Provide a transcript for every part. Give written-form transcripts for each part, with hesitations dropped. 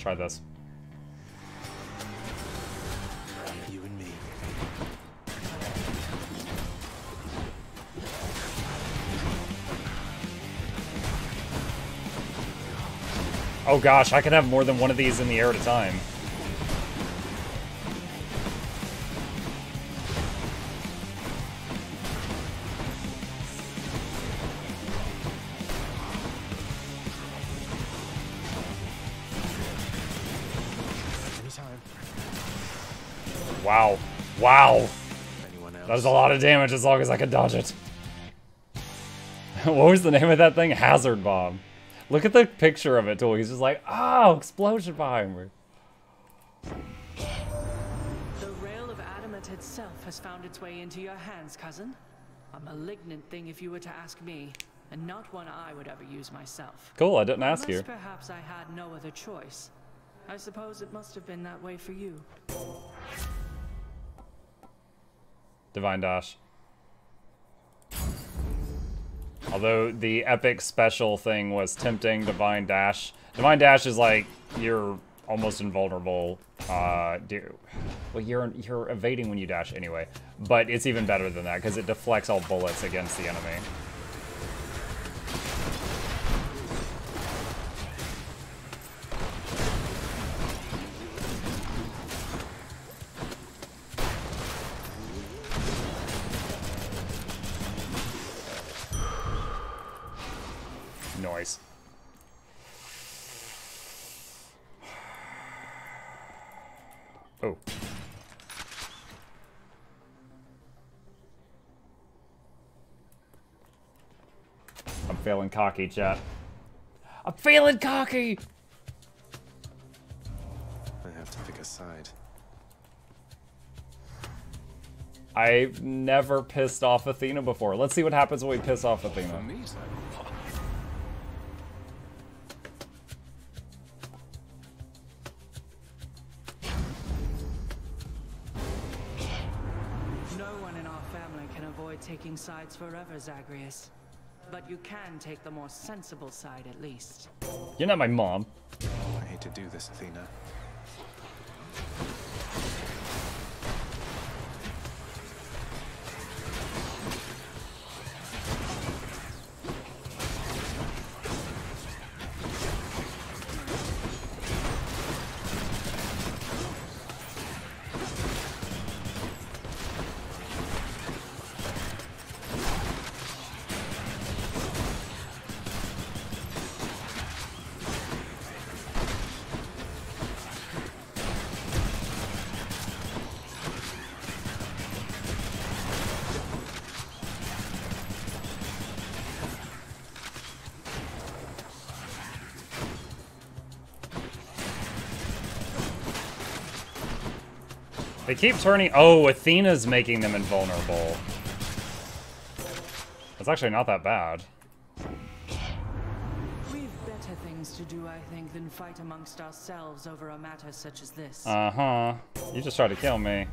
Try this. You and me. Oh gosh, I can have more than one of these in the air at a time. Wow. Wow. That is a lot of damage as long as I can dodge it. What was the name of that thing? Hazard Bomb. Look at the picture of it, too. He's just like, oh, explosion behind me. The rail of adamant itself has found its way into your hands, cousin. A malignant thing if you were to ask me, and not one I would ever use myself. Cool, I didn't ask you. Unless perhaps I had no other choice. I suppose it must have been that way for you. Divine Dash. Although the epic special thing was tempting Divine Dash. Divine Dash is like, you're almost invulnerable. Well, you're evading when you dash anyway. But it's even better than that, because it deflects all bullets against the enemy. Noise. Oh. I'm feeling cocky, chat. I'm feeling cocky! I have to pick a side. I've never pissed off Athena before. Let's see what happens when we piss off Athena. Taking sides forever, Zagreus. But you can take the more sensible side at least. You're not my mom. I hate to do this, Athena. They keep turning... Oh, Athena's making them invulnerable. That's actually not that bad. We've better things to do, I think, than fight amongst ourselves over a matter such as this. Uh-huh. You just tried to kill me.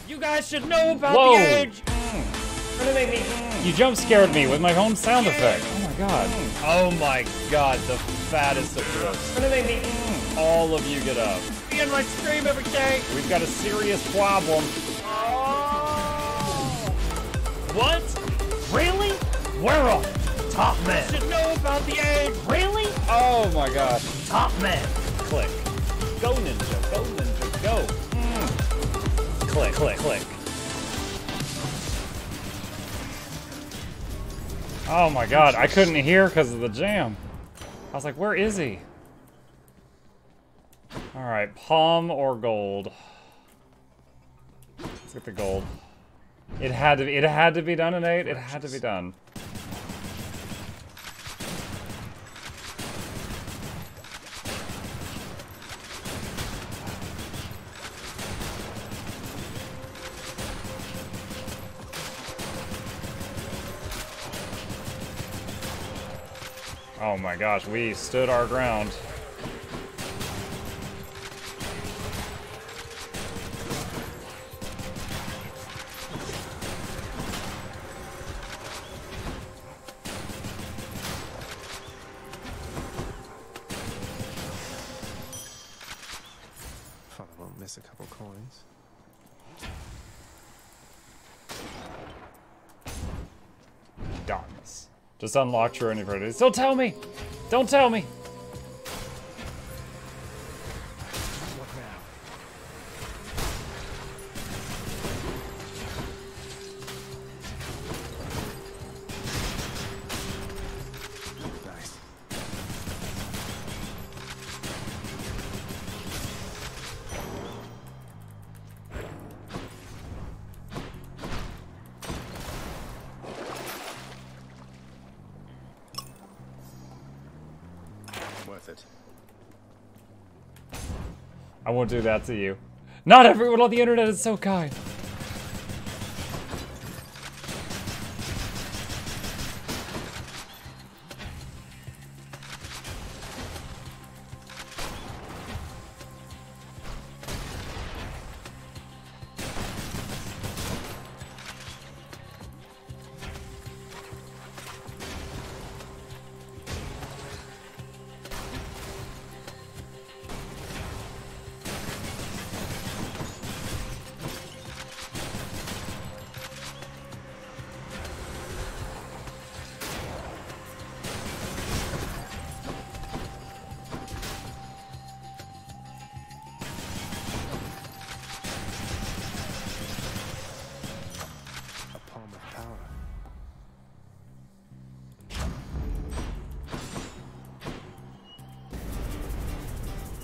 You guys should know about Whoa. the age! You jump scared me with my own sound effect. Oh my god. Oh my god, the fattest of groups. All of you get up. Be in my stream every day! We've got a serious problem. What? Really? We're all top men. You should know about the age! Really? Oh my god. Top men! Click. Go ninja, go ninja, go. Click, click, click. Oh my god, I couldn't hear because of the jam. I was like, where is he? Alright, palm or gold? Let's get the gold. It had to be done, Innate. It had to be done. Oh my gosh, we stood our ground. miss a couple coins. Darkness. Just unlock true iniquities. Don't tell me! Don't tell me! What now? Nice. Worth it. I won't do that to you. Not everyone on the internet is so kind. A palm of power.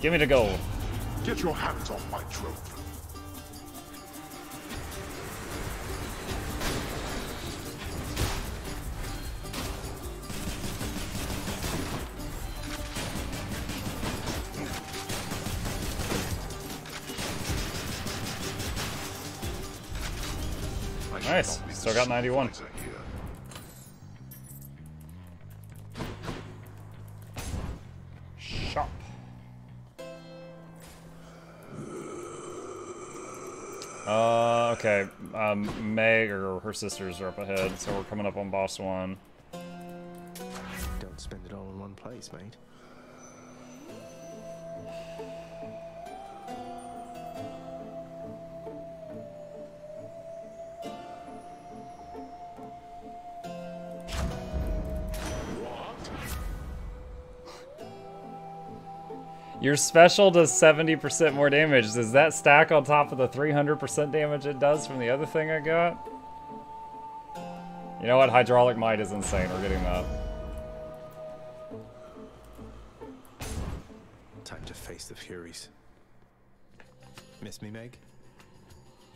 Give me the gold. Get your hands off my trophy. I should Nice. not be the Still got 91. supervisor here. Shop. Okay. Meg or her sisters are up ahead, so we're coming up on boss 1. Don't spend it all in one place, mate. Your special does 70% more damage. Does that stack on top of the 300% damage it does from the other thing I got? You know what? Hydraulic Might is insane. We're getting that. Time to face the Furies. Miss me, Meg?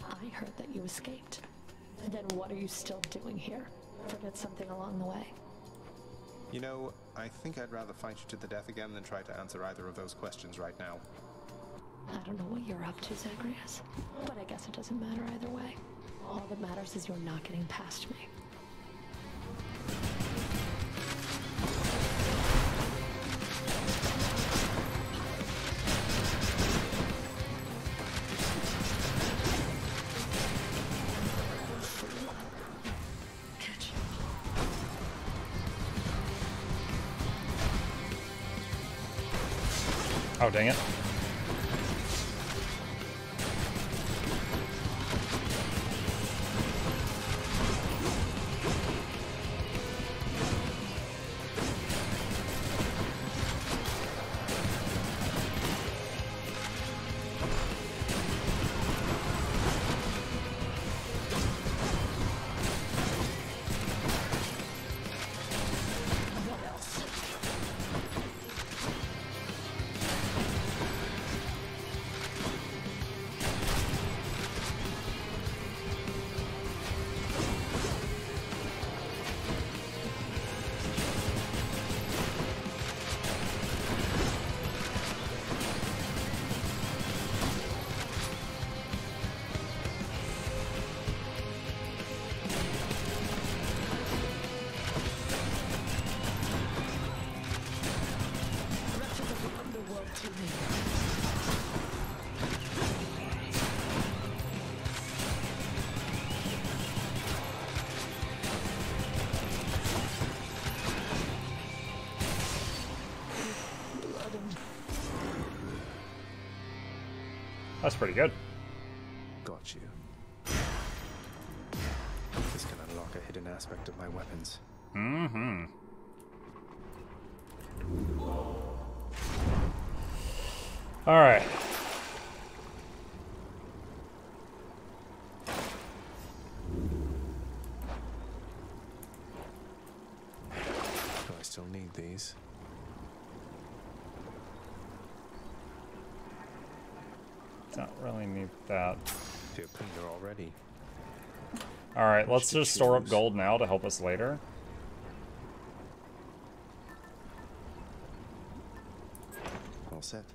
I heard that you escaped. Then what are you still doing here? Forget something along the way. You know, I think I'd rather fight you to the death again than try to answer either of those questions right now. I don't know what you're up to, Zagreus, but I guess it doesn't matter either way. All that matters is you're not getting past me. Catch. Oh, dang it. What else? Represent the world to me. Blood and That's pretty good. Got you. This can unlock a hidden aspect of my weapons. Mm-hmm. All right. Do I still need these? Don't really need that. Feel cleaner already. All right, let's should just store up choose. gold now to help us later. All set.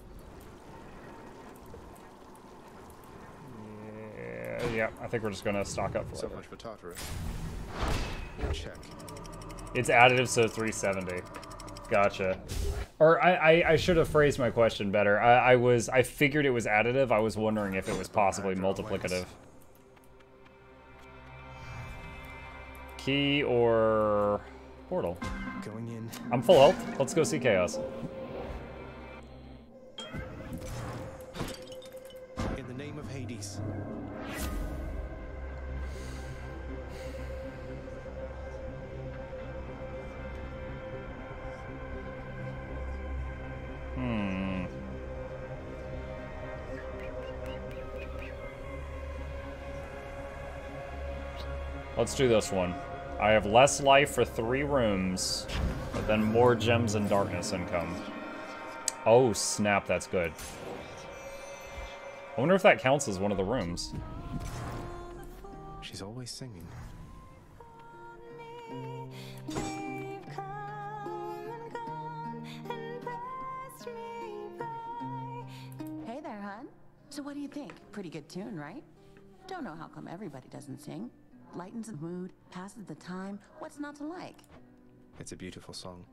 Yeah, I think we're just gonna stock up for So later. much for Tartarus. Check. It's additive, so 370. Gotcha. Or I should have phrased my question better. I figured it was additive. I was wondering if it was possibly multiplicative. Key or portal? Going in. I'm full health. Let's go see Chaos. In the name of Hades. Let's do this one. I have less life for 3 rooms, but then more gems and darkness income. Oh, snap, that's good. I wonder if that counts as one of the rooms. She's always singing. Hey there, hon. So what do you think? Pretty good tune, right? Don't know how come everybody doesn't sing. Lightens the mood, passes the time. What's not to like? It's a beautiful song.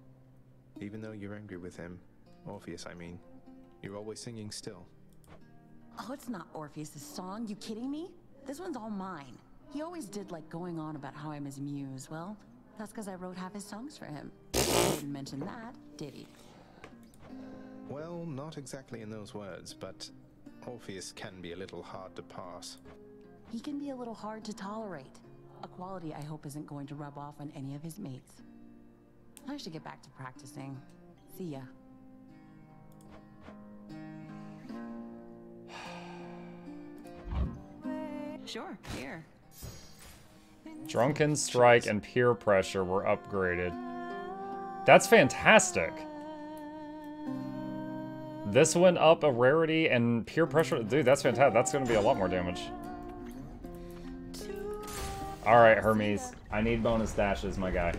Even though you're angry with him, Orpheus, I mean, you're always singing still. Oh, it's not Orpheus's song. You kidding me? This one's all mine. He always did like going on about how I'm his muse. Well, that's because I wrote half his songs for him. He didn't mention that, did he? Well, not exactly in those words, but Orpheus can be a little hard to pass. He can be a little hard to tolerate. A quality I hope isn't going to rub off on any of his mates. I should get back to practicing. See ya. Sure, here. Drunken Strike and Peer Pressure were upgraded. That's fantastic. This went up a rarity and Peer Pressure. Dude, that's fantastic. That's going to be a lot more damage. Alright, Hermes. I need bonus dashes, my guy.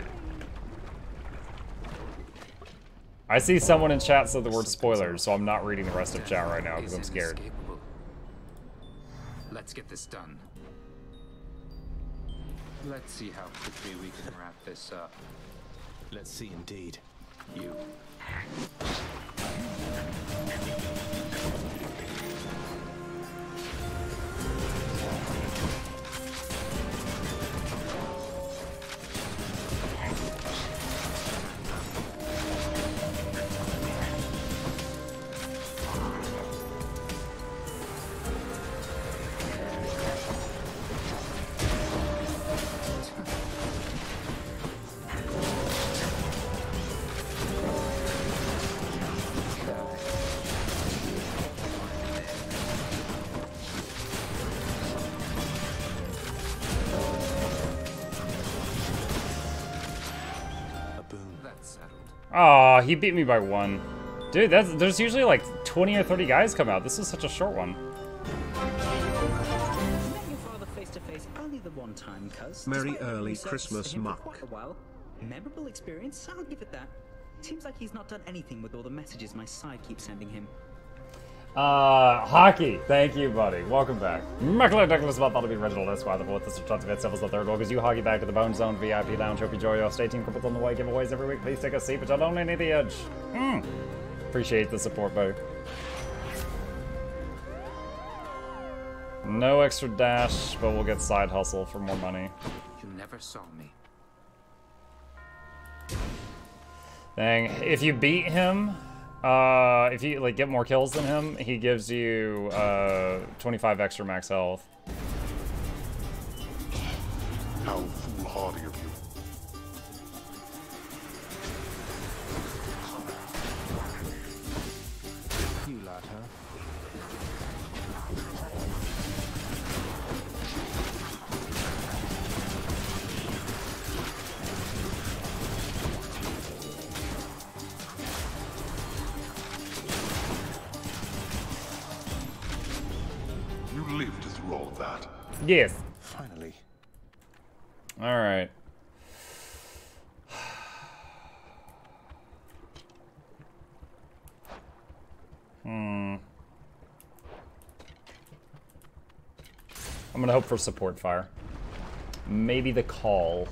I see someone in chat said the word spoilers, so I'm not reading the rest of chat right now because I'm scared. Let's get this done. Let's see how quickly we can wrap this up. Let's see indeed. You. Aw, he beat me by 1. Dude, there's usually like 20 or 30 guys come out. This is such a short one. Met your father face to face only the one time, cuz. Merry Despite early services Christmas, to him for Muck. quite a while. Memorable experience, I'll give it that. Seems like he's not done anything with all the messages my side keeps sending him. Hockey, thank you, buddy. Welcome back. Mukluk Douglas about to be Reginald Esquire, the fourth, the chance of it, Seville's the third goal, because you hockey back to the Bone Zone VIP Lounge. Hope you enjoy your stay team cripples on the way, giveaways every week. Please take a seat, but you'll only need the edge. Appreciate the support, buddy. No extra dash, but we'll get side hustle for more money. You never saw me. Dang, if you beat him, If you like get more kills than him, he gives you 25 extra max health. How foolhardy of you. You lad, huh? You lived through all of that. Yes. Finally. All right. I'm gonna hope for support fire. Maybe the call.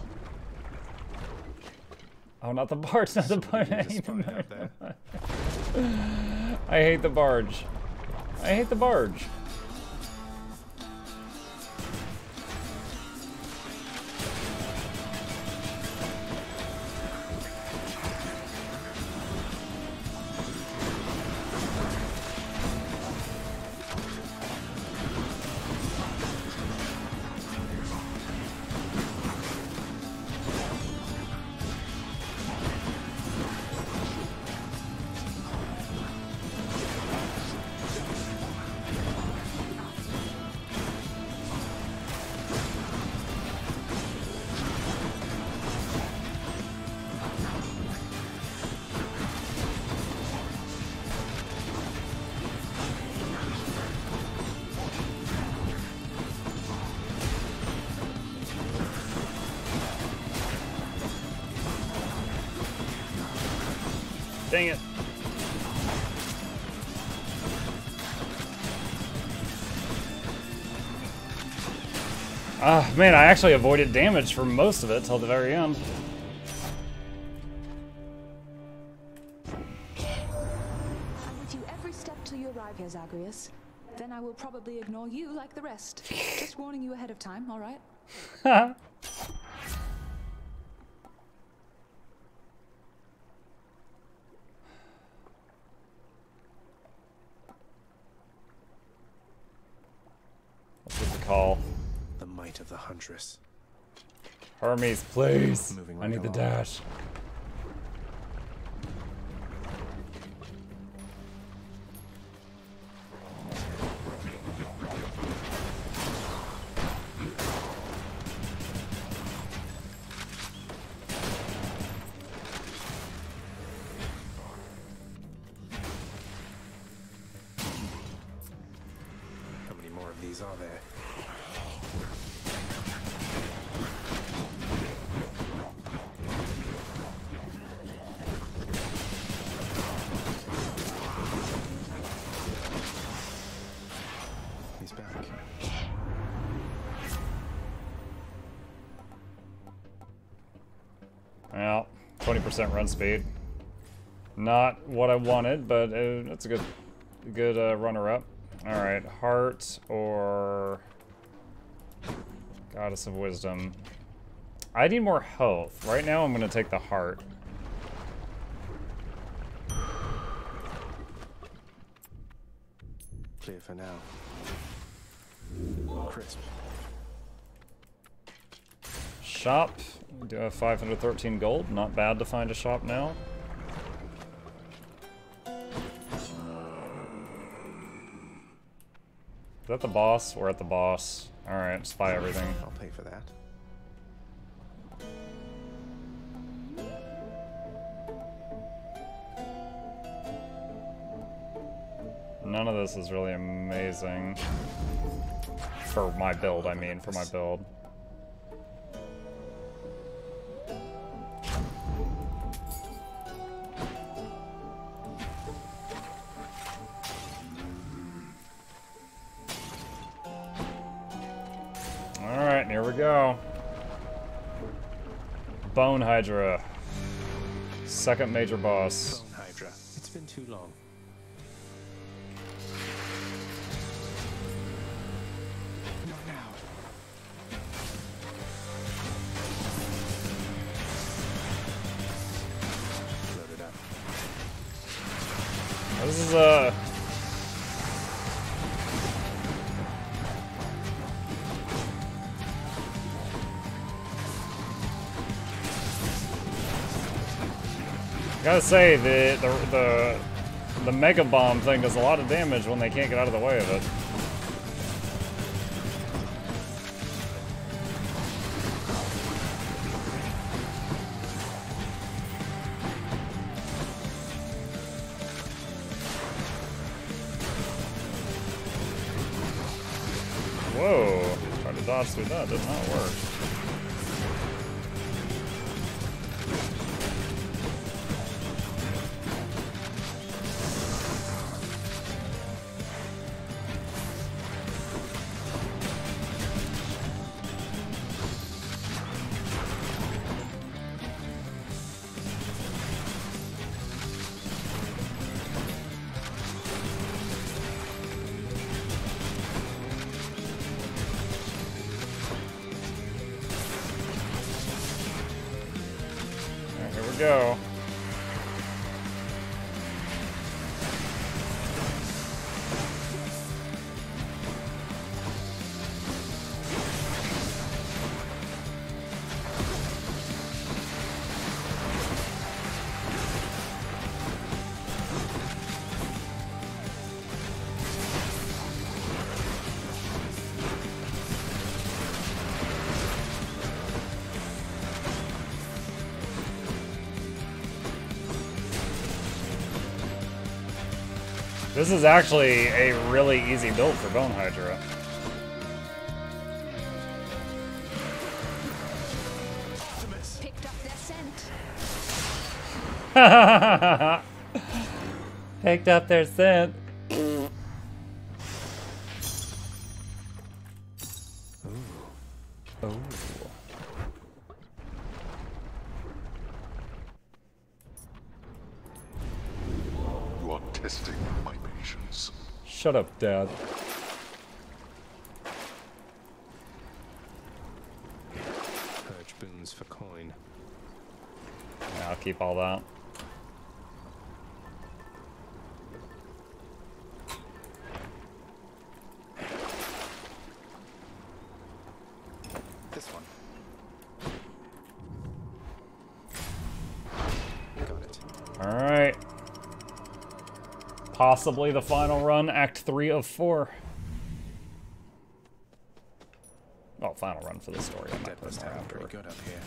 Oh, not the barge, not the barge. I hate the barge. I hate the barge. I hate the barge. Dang it. Ah, man, I actually avoided damage for most of it till the very end. I'm with you every step till you arrive here, Zagreus. Then I will probably ignore you like the rest. Just warning you ahead of time, all right? Let's get the call. The might of the Huntress. Hermes, please. Moving I right need the along. dash. How many more of these are there? He's back. Well, 20% run speed. Not what I wanted, but that's a good runner-up. All right, heart or Goddess of Wisdom. I need more health. Right now, I'm gonna take the heart. Clear for now. Crisp. Shop. We do have 513 gold. Not bad to find a shop now. Is that the boss? We're at the boss. Alright, spy everything. I'll pay for that. None of this is really amazing. For my build, I mean, for my build. Alright, here we go. Bone Hydra. Second major boss. Bone Hydra. It's been too long. Not now. Load it up. This is a... Gotta say, the Mega Bomb thing does a lot of damage when they can't get out of the way of it. Whoa, tried to dodge through that, did not work. Go. This is actually a really easy build for Bone Hydra. Picked up their scent. Picked up their scent. Oh. You are testing my patience. Shut up, Dad. Purge boons for coin. Yeah, I'll keep all that. This one. Got it. Alright. Possibly the final run, Act 3 of 4. Well, final run for the story. I might Dead put must more have after. pretty good up here.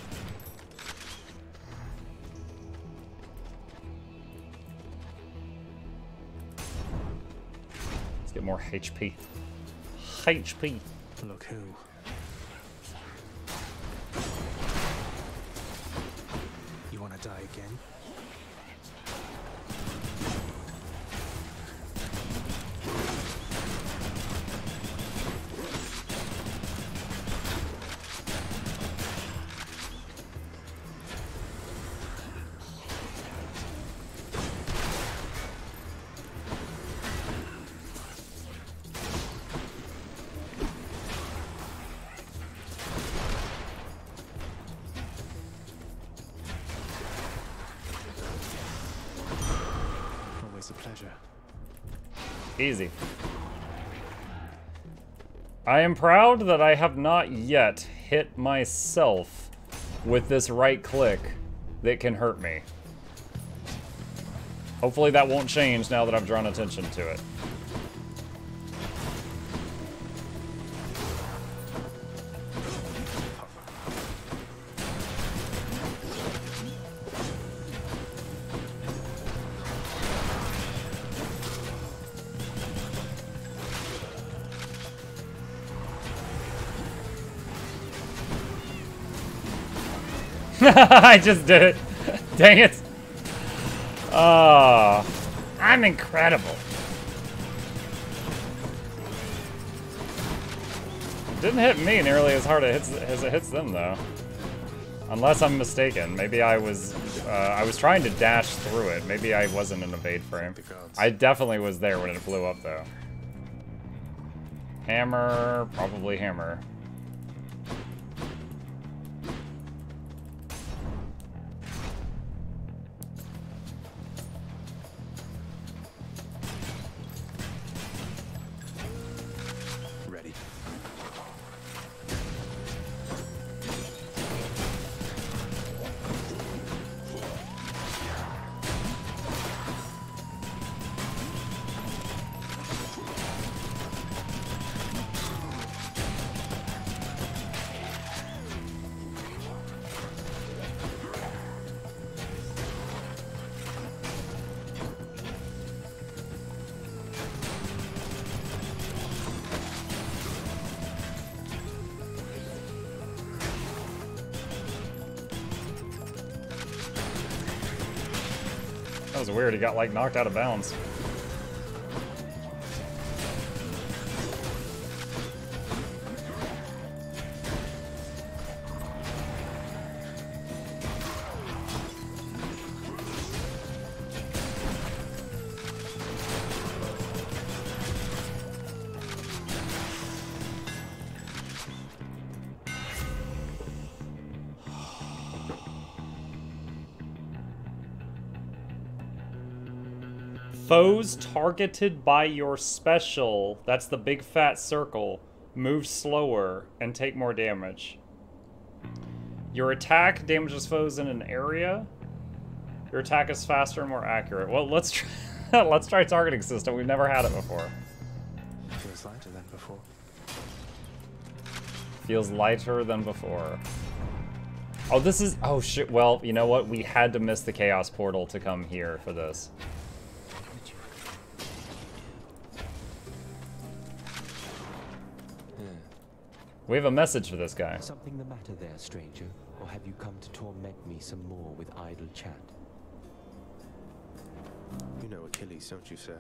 Let's get more HP. HP. Look who. You wanna die again? Always a pleasure. Easy. I am proud that I have not yet hit myself with this right click that can hurt me. Hopefully that won't change now that I've drawn attention to it. I just did it. Dang it. Oh, I'm incredible. It didn't hit me nearly as hard as it hits them, though. Unless I'm mistaken. Maybe I was trying to dash through it. Maybe I wasn't in evade frame. I definitely was there when it blew up, though. Hammer, probably hammer. was weird. He got like knocked out of bounds. Foes targeted by your special, that's the big fat circle, move slower and take more damage. Your attack damages foes in an area. Your attack is faster and more accurate. Well, let's try, let's try targeting system. We've never had it before. Feels lighter than before. Feels lighter than before. Oh, this is... Oh, shit. Well, you know what? We had to miss the Chaos Portal to come here for this. We have a message for this guy. Something the matter there, stranger? Or have you come to torment me some more with idle chat? You know Achilles, don't you, sir?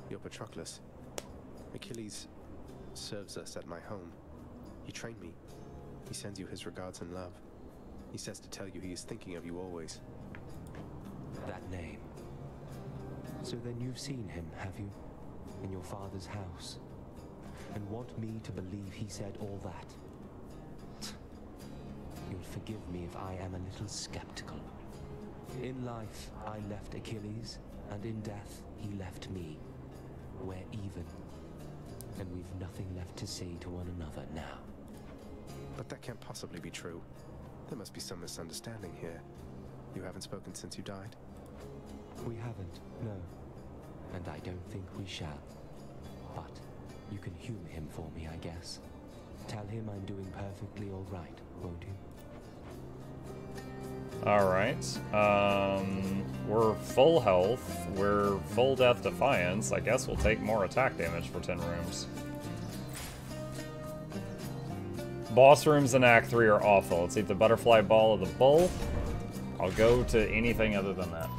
You're Patroclus. Achilles serves us at my home. He trained me. He sends you his regards and love. He says to tell you he is thinking of you always. That name. So then you've seen him, have you? In your father's house? And want me to believe he said all that? You'll forgive me if I am a little skeptical. In life, I left Achilles, and in death, he left me. We're even. And we've nothing left to say to one another now. But that can't possibly be true. There must be some misunderstanding here. You haven't spoken since you died? We haven't, no. And I don't think we shall. But you can humor him for me, I guess. Tell him I'm doing perfectly all right, won't you? Alright. We're full health. We're full death defiance. I guess we'll take more attack damage for 10 rooms. Boss rooms in Act 3 are awful. It's either Butterfly Ball or the Bull. I'll go to anything other than that.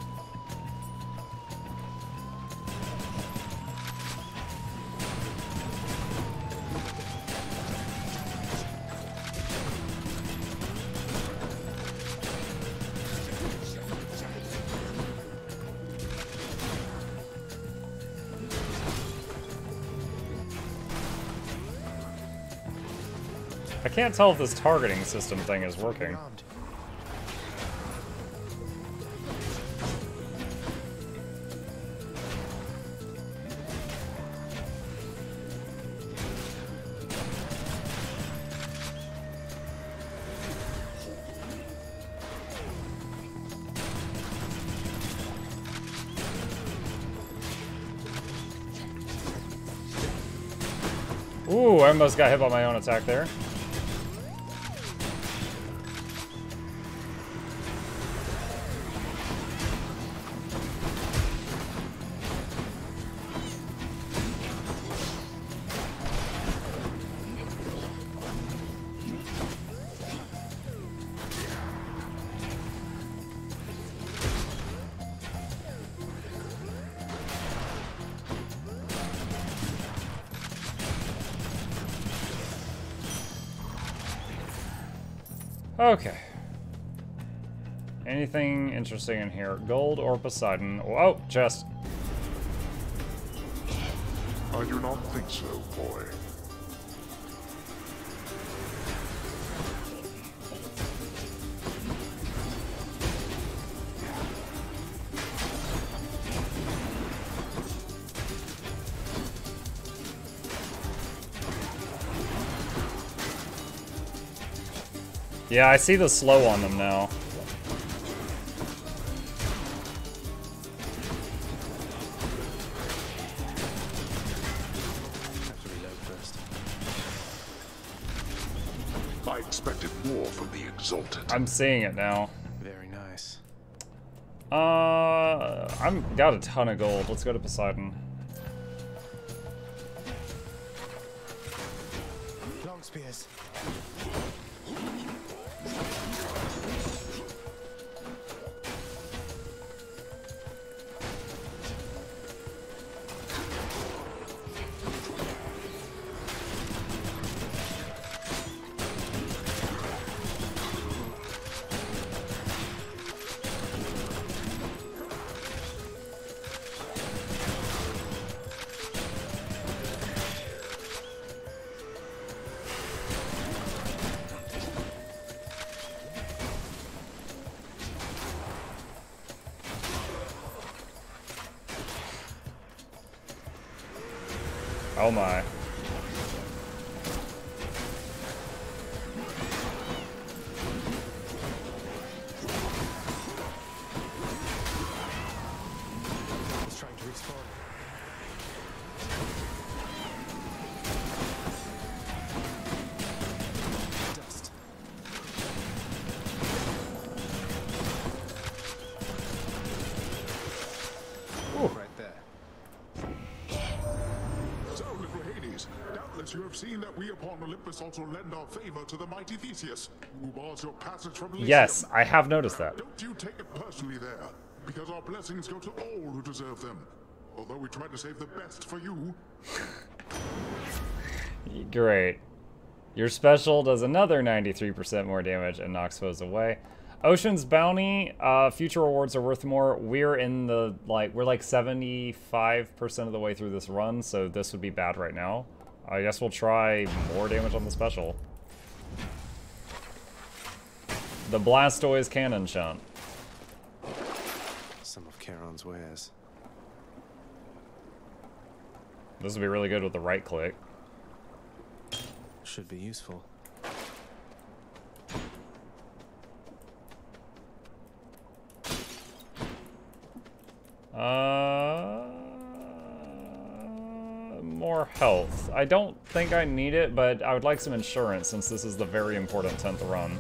I can't tell if this targeting system thing is working. Ooh, I almost got hit by my own attack there. Okay. Anything interesting in here? Gold or Poseidon? Oh, chest. I do not think so, boy. Yeah, I see the slow on them now. I expected more from the Exalted. I'm seeing it now. Very nice. I'm got a ton of gold. Let's go to Poseidon. Long spears. Oh my. He's trying to respawn. Dust. Ooh. Right there. So, little Hades, doubtless you have seen that we upon Olympus also lend our favor to the mighty Theseus, who bars your passage from Elysium. Yes, I have noticed that. Don't you take it personally there, because our blessings go to all who deserve them. Although we try to save the best for you. Great. Your special does another 93% more damage and knocks foes away. Ocean's Bounty, future rewards are worth more. We're in the, we're like 75% of the way through this run, so this would be bad right now. I guess we'll try more damage on the special. The Blastoise Cannon Shunt. Some of Charon's wares. This would be really good with the right click. Should be useful. More health. I don't think I need it, but I would like some insurance since this is the very important 10th run.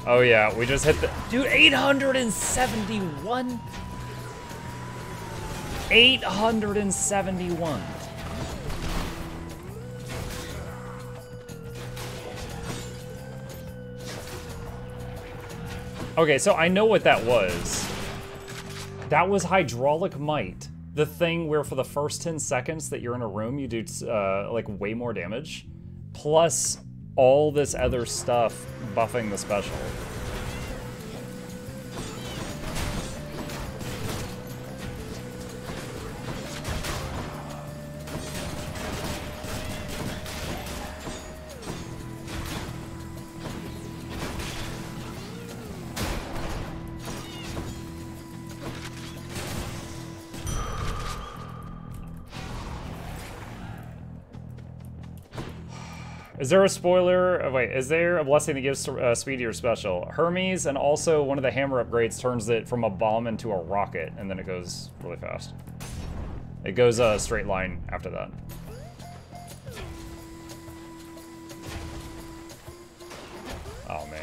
Oh yeah, we just hit the... Dude, 871? 871. Okay, so I know what that was. That was Hydraulic Might. The thing where for the first 10 seconds that you're in a room, you do, like, way more damage. Plus all this other stuff buffing the special. Is there a spoiler? Oh, wait, is there a blessing that gives speed to your special? Hermes, and also one of the hammer upgrades turns it from a bomb into a rocket, and then it goes really fast. It goes a straight line after that. Oh, man.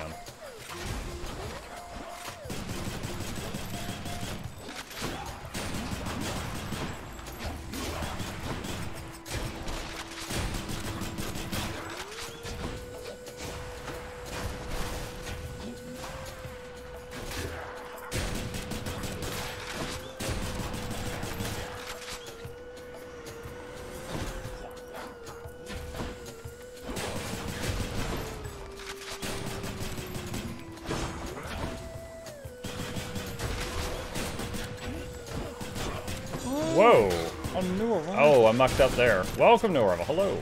Whoa! Oh, I mucked up there. Welcome, new arrival. Hello.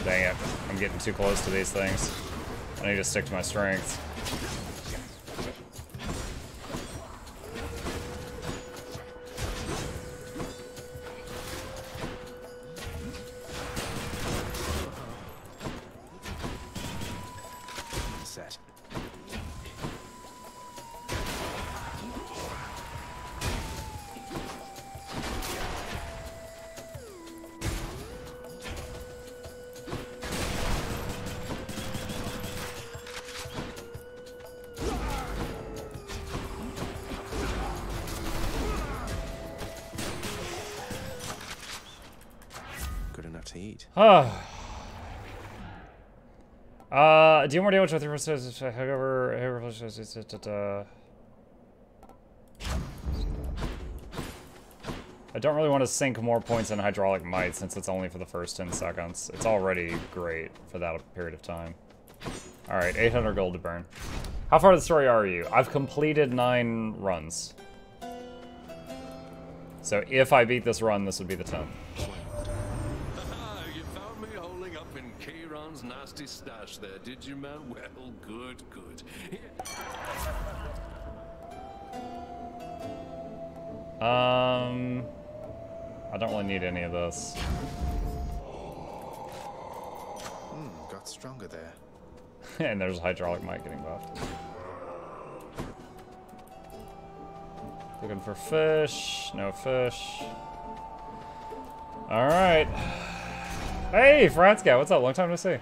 Dang it. I'm getting too close to these things. I need to stick to my strength. Set. Good enough to eat. Do you more damage with your however, I don't really want to sink more points in Hydraulic Might since it's only for the first 10 seconds. It's already great for that period of time. Alright, 800 gold to burn. How far in the story are you? I've completed 9 runs. So if I beat this run, this would be the 10th. You found me holding up in Kieran's nasty stash there, did you, man? Well, good, good. I don't really need any of this. Got stronger there. And there's a hydraulic mic getting buffed. Looking for fish. No fish. Alright. Hey, Franska, what's up? Long time no see.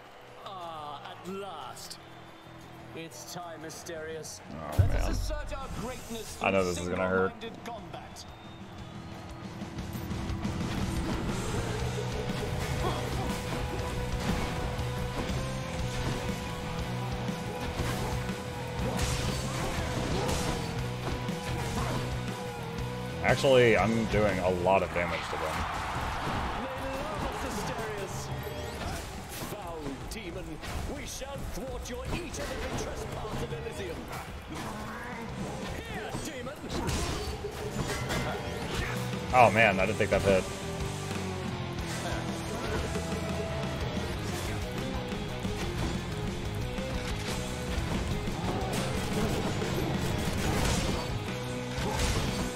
Ah, at last. It's time, Mysterious. Oh, Let man. us assert our greatness I know this is gonna hurt. single-minded combat. Actually, I'm doing a lot of damage to them. Foul demon, we shall thwart your each and every trespass of Elysium. Here, demon! Oh man, I didn't think that hit.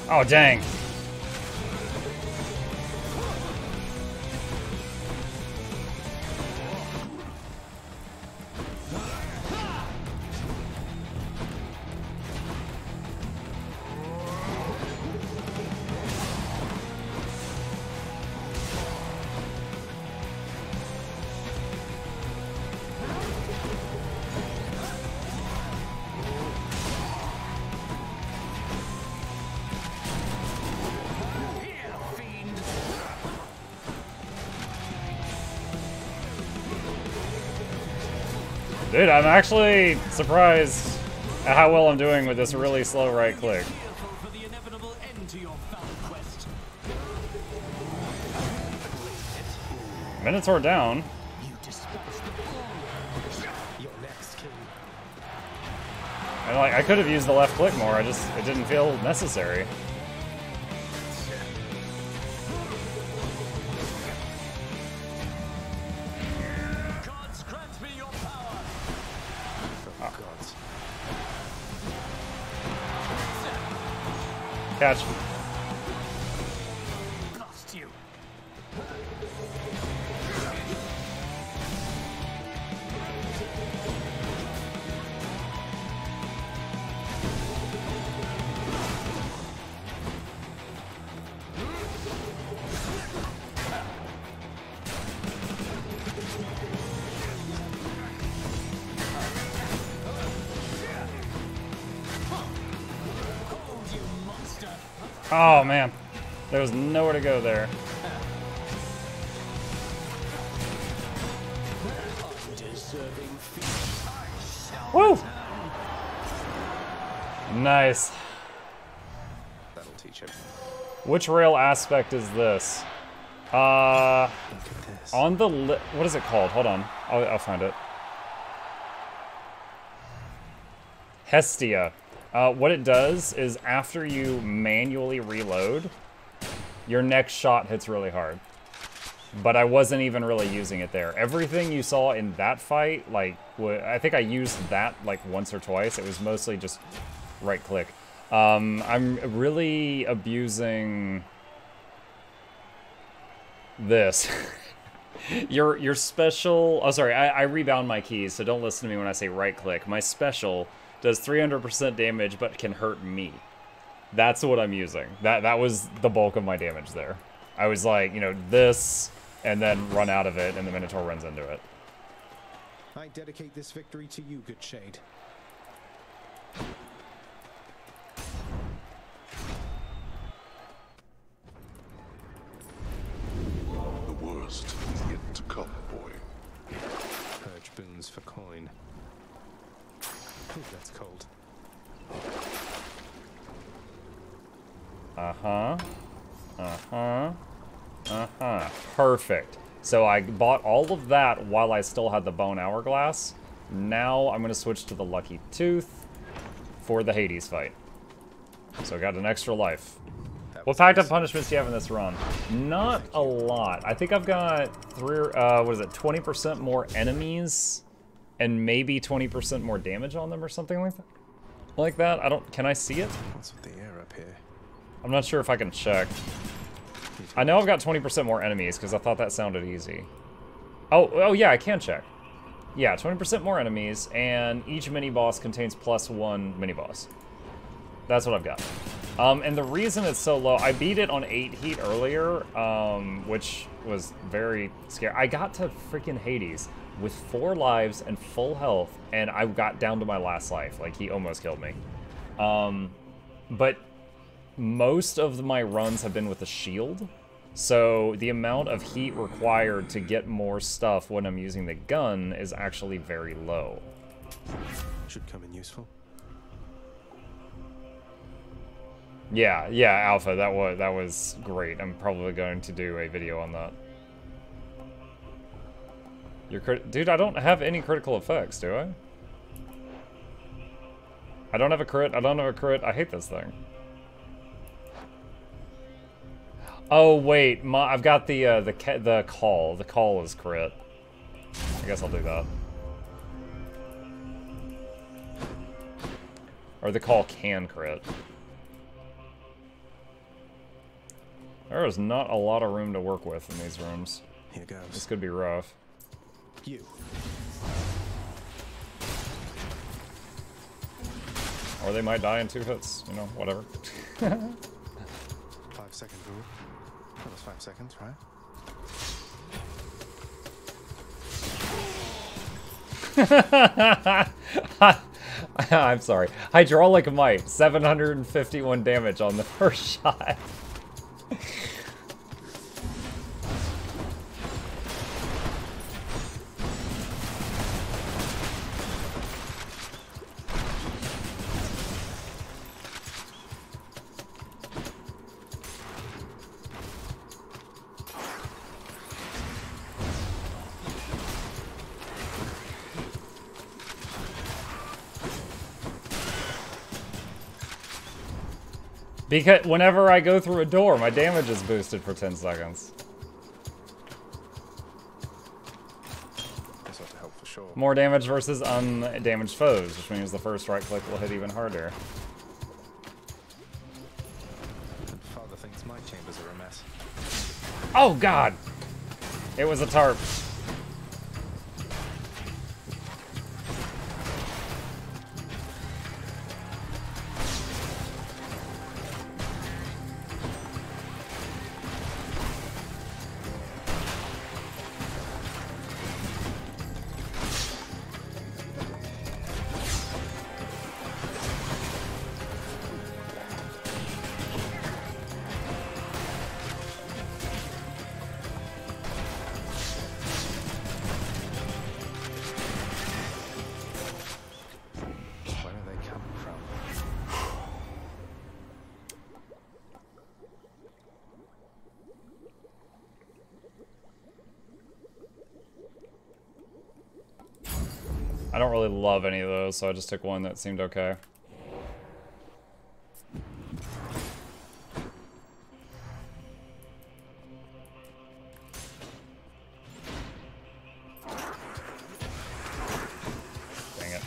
Oh, dang. Dude, I'm actually surprised at how well I'm doing with this really slow right click. Minotaur down. And like, I could have used the left click more, it didn't feel necessary. Catch. Lost you. Oh man, there was nowhere to go there. Woo! Nice. That'll teach him. Which rail aspect is this? On the what is it called? Hold on, I'll find it. Hestia. What it does is after you manually reload, your next shot hits really hard. But I wasn't even really using it there. Everything you saw in that fight, like, I think I used that like once or twice. It was mostly just right click. I'm really abusing this. your special, oh sorry, I rebound my keys, so don't listen to me when I say right click. My special does 300% damage, but can hurt me. That's what I'm using. That was the bulk of my damage there. I was like, you know, this, and then run out of it, and the Minotaur runs into it. I dedicate this victory to you, good shade. The worst is yet to come, boy. Purge boons for coin. Ooh, that's cold. Perfect. So I bought all of that while I still had the bone hourglass. Now I'm going to switch to the lucky tooth. for the Hades fight. So I got an extra life. What packed up punishments do you have in this run? Not a lot. I think I've got 20% more enemies and maybe 20% more damage on them or something like that. Like that? Can I see it? What's with the air up here? I'm not sure if I can check. I know I've got 20% more enemies because I thought that sounded easy. Oh yeah, I can check. Yeah, 20% more enemies, and each mini-boss contains +1 mini-boss. That's what I've got. And the reason it's so low, I beat it on 8 heat earlier, which was very scary. I got to freaking Hades with 4 lives and full health, and I got down to my last life. Like, he almost killed me. But most of my runs have been with a shield, so the amount of heat required to get more stuff when I'm using the gun is actually very low. Should come in useful. Yeah, Alpha, that was great. I'm probably going to do a video on that. Dude, I don't have any critical effects, do I? I don't have a crit. I hate this thing. Oh wait, I've got the call. The call is crit. I guess I'll do that. Or the call can crit. There is not a lot of room to work with in these rooms. Here goes. This could be rough. You. Or they might die in 2 hits, you know, whatever. 5-second rule. That was 5 seconds, right? I'm sorry. Hydraulic Might, 751 damage on the first shot. Because whenever I go through a door, my damage is boosted for 10 seconds. This ought to help for sure. More damage versus undamaged foes, which means the first right click will hit even harder. And Father thinks my chambers are a mess. Oh god! It was a tarp. I don't really love any of those, so I just took one that seemed okay. Dang it.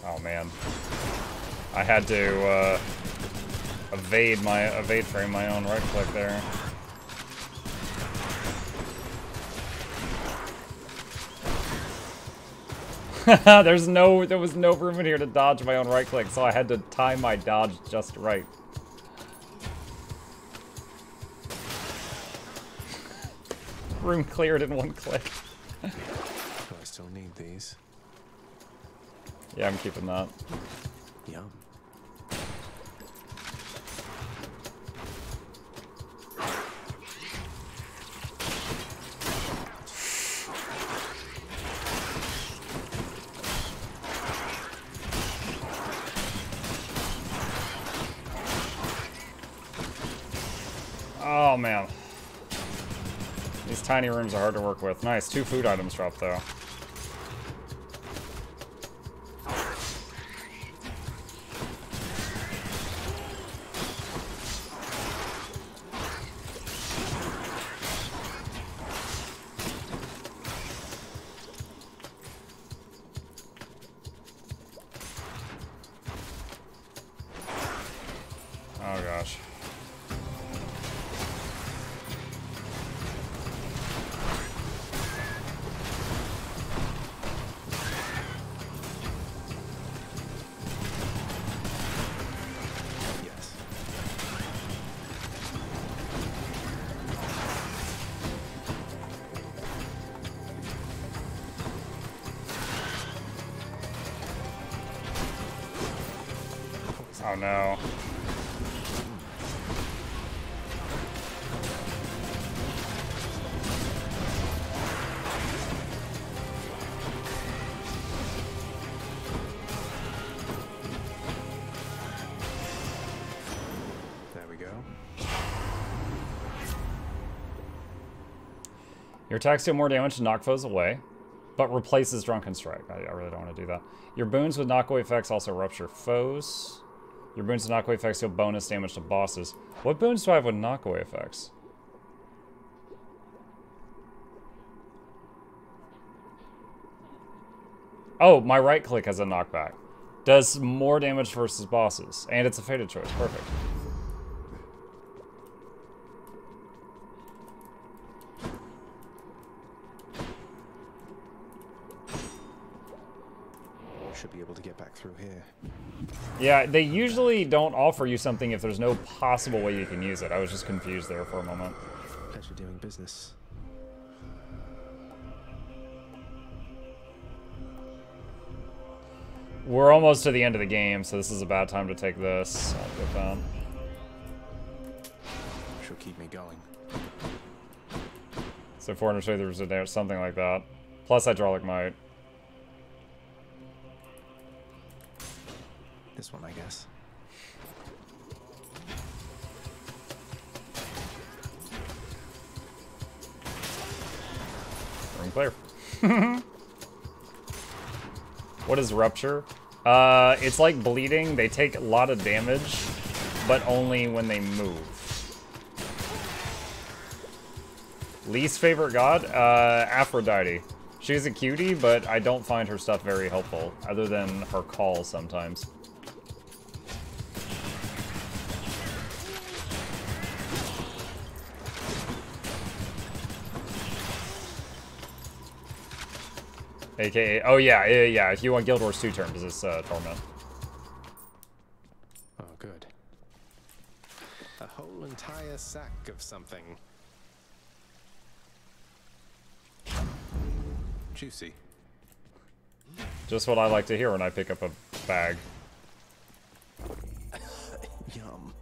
Oh man. I had to evade frame my own right click there. There was no room in here to dodge my own right click, so I had to time my dodge just right. Room cleared in 1 click. Do I still need these? Yeah, I'm keeping that. Yum. Oh man. These tiny rooms are hard to work with. Nice, 2 food items dropped though. Oh no. There we go. Your attacks deal more damage to knock foes away, but replaces Drunken Strike. I really don't want to do that. Your boons with knockaway effects also rupture foes. Your boons with knockaway effects deal bonus damage to bosses. What boons do I have with knockaway effects? Oh, my right click has a knockback. Does more damage versus bosses. And it's a fated choice. Perfect. Should be able to get back through here. Yeah, they usually don't offer you something if there's no possible way you can use it. I was just confused there for a moment. Pleasure doing business. We're almost to the end of the game, so this is a bad time to take this. I'll get that. She'll keep me going. So 400 a day, something like that. Plus hydraulic might. This one, I guess. Wrong player. What is rupture? It's like bleeding. They take a lot of damage, but only when they move. Least favorite god? Aphrodite. She's a cutie, but I don't find her stuff very helpful, other than her calls sometimes. AKA, oh yeah, if you want Guild Wars 2 terms, it's Torment. Oh, good. A whole entire sack of something. Juicy. Just what I like to hear when I pick up a bag. Yum.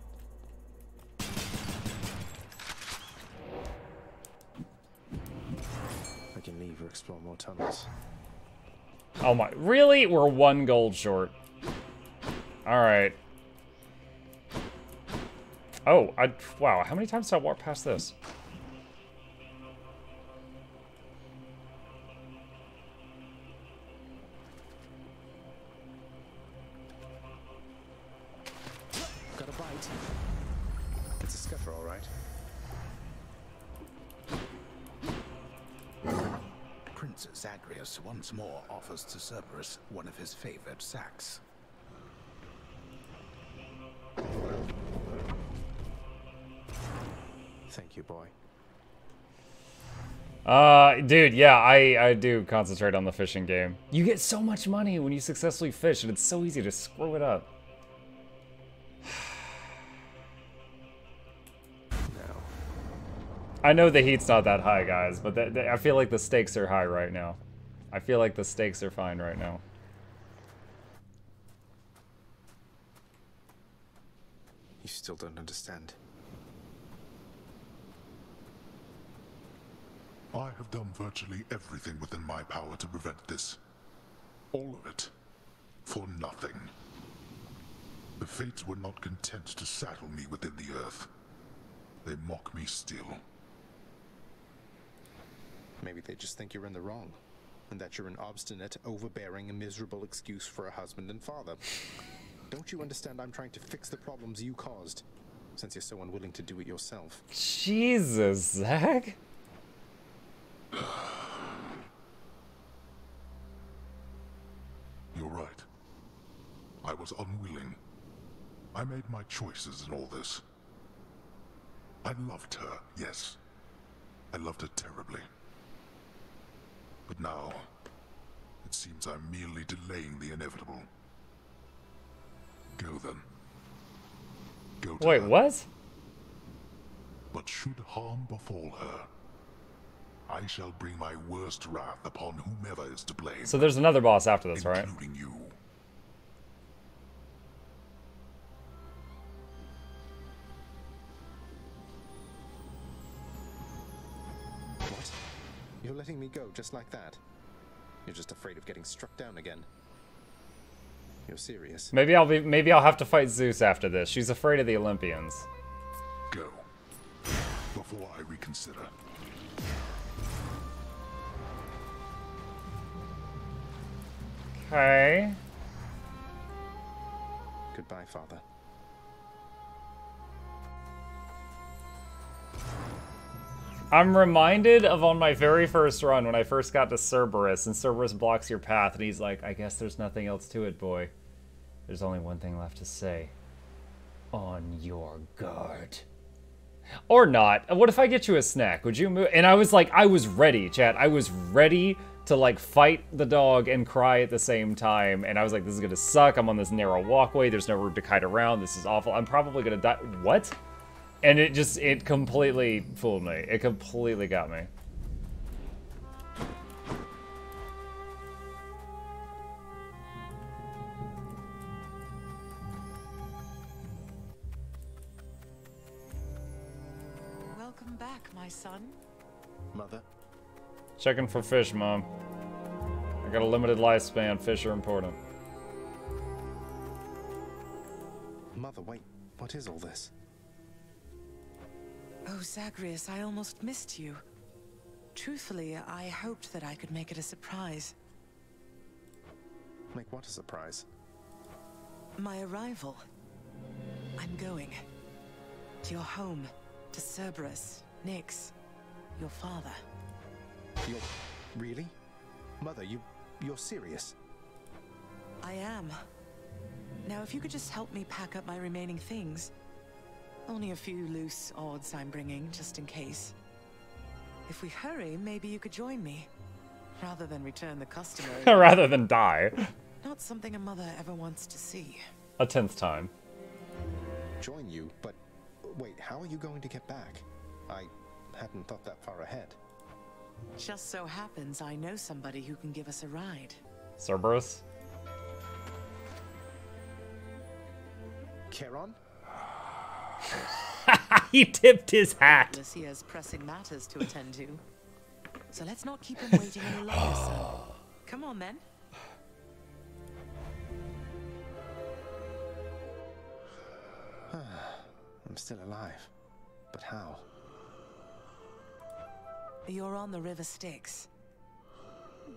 I can leave or explore more tunnels. Oh my, really? We're 1 gold short. Alright. Oh, wow, how many times did I walk past this? Got a bite. It's a scuffer, all right. Princess Agrius once more offers to Cerberus one of his favored sacks. Thank you, boy. Dude, yeah, I do concentrate on the fishing game. You get so much money when you successfully fish, and it's so easy to screw it up. I know the heat's not that high, guys, but I feel like the stakes are high right now. I feel like the stakes are fine right now. You still don't understand. I have done virtually everything within my power to prevent this. All of it. For nothing. The Fates were not content to saddle me within the earth. They mock me still. Maybe they just think you're in the wrong, and that you're an obstinate, overbearing, and miserable excuse for a husband and father. Don't you understand I'm trying to fix the problems you caused, since you're so unwilling to do it yourself? Jesus, Zach? You're right. I was unwilling. I made my choices in all this. I loved her, yes. I loved her terribly. But now, it seems I'm merely delaying the inevitable. Go then. Go to Wait, her. what? But should harm befall her, I shall bring my worst wrath upon whomever is to blame. So there's another boss after this, right? Including you. Letting me go just like that? You're just afraid of getting struck down again. You're serious. Maybe I'll have to fight Zeus after this. She's afraid of the Olympians. Go. Before I reconsider. Okay. Goodbye, Father. I'm reminded of on my very first run when I first got to Cerberus, and Cerberus blocks your path, and he's like, I guess there's nothing else to it, boy. There's only one thing left to say. On your guard. Or not. What if I get you a snack? Would you move? And I was like, I was ready, chat. I was ready to, like, fight the dog and cry at the same time. And I was like, this is gonna suck. I'm on this narrow walkway. There's no room to kite around. This is awful. I'm probably gonna die. What? And it completely fooled me. It completely got me. Welcome back, my son. Mother? Checking for fish, Mom. I got a limited lifespan. Fish are important. Mother, wait. What is all this? Oh, Zagreus, I almost missed you. Truthfully, I hoped that I could make it a surprise. Make what a surprise? My arrival. I'm going. To your home. To Cerberus. Nyx. Your father. You're... really? Mother, you're serious? I am. Now, if you could just help me pack up my remaining things. Only a few loose odds I'm bringing, just in case. If we hurry, maybe you could join me. Rather than return the customer. Rather than die. Not something a mother ever wants to see. A 10th time. Join you? But wait, how are you going to get back? I hadn't thought that far ahead. Just so happens I know somebody who can give us a ride. Cerberus? Charon? He tipped his hat. He has pressing matters to attend to. So let's not keep him waiting any longer, son. Come on, then. I'm still alive. But how? You're on the River Styx.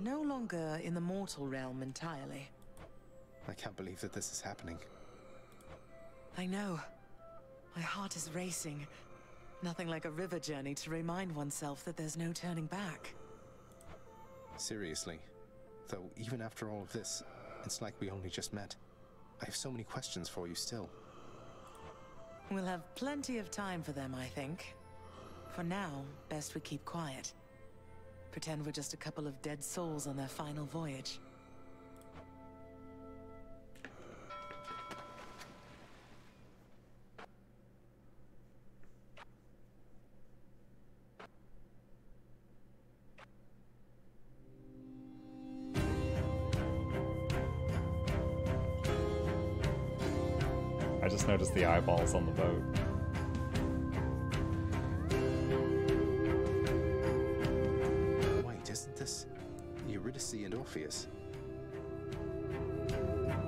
No longer in the mortal realm entirely. I can't believe that this is happening. I know. My heart is racing. Nothing like a river journey to remind oneself that there's no turning back. Seriously. Though, even after all of this, it's like we only just met. I have so many questions for you still. We'll have plenty of time for them, I think. For now, best we keep quiet. Pretend we're just a couple of dead souls on their final voyage. I just noticed the eyeballs on the boat. Wait, isn't this Eurydice and Orpheus?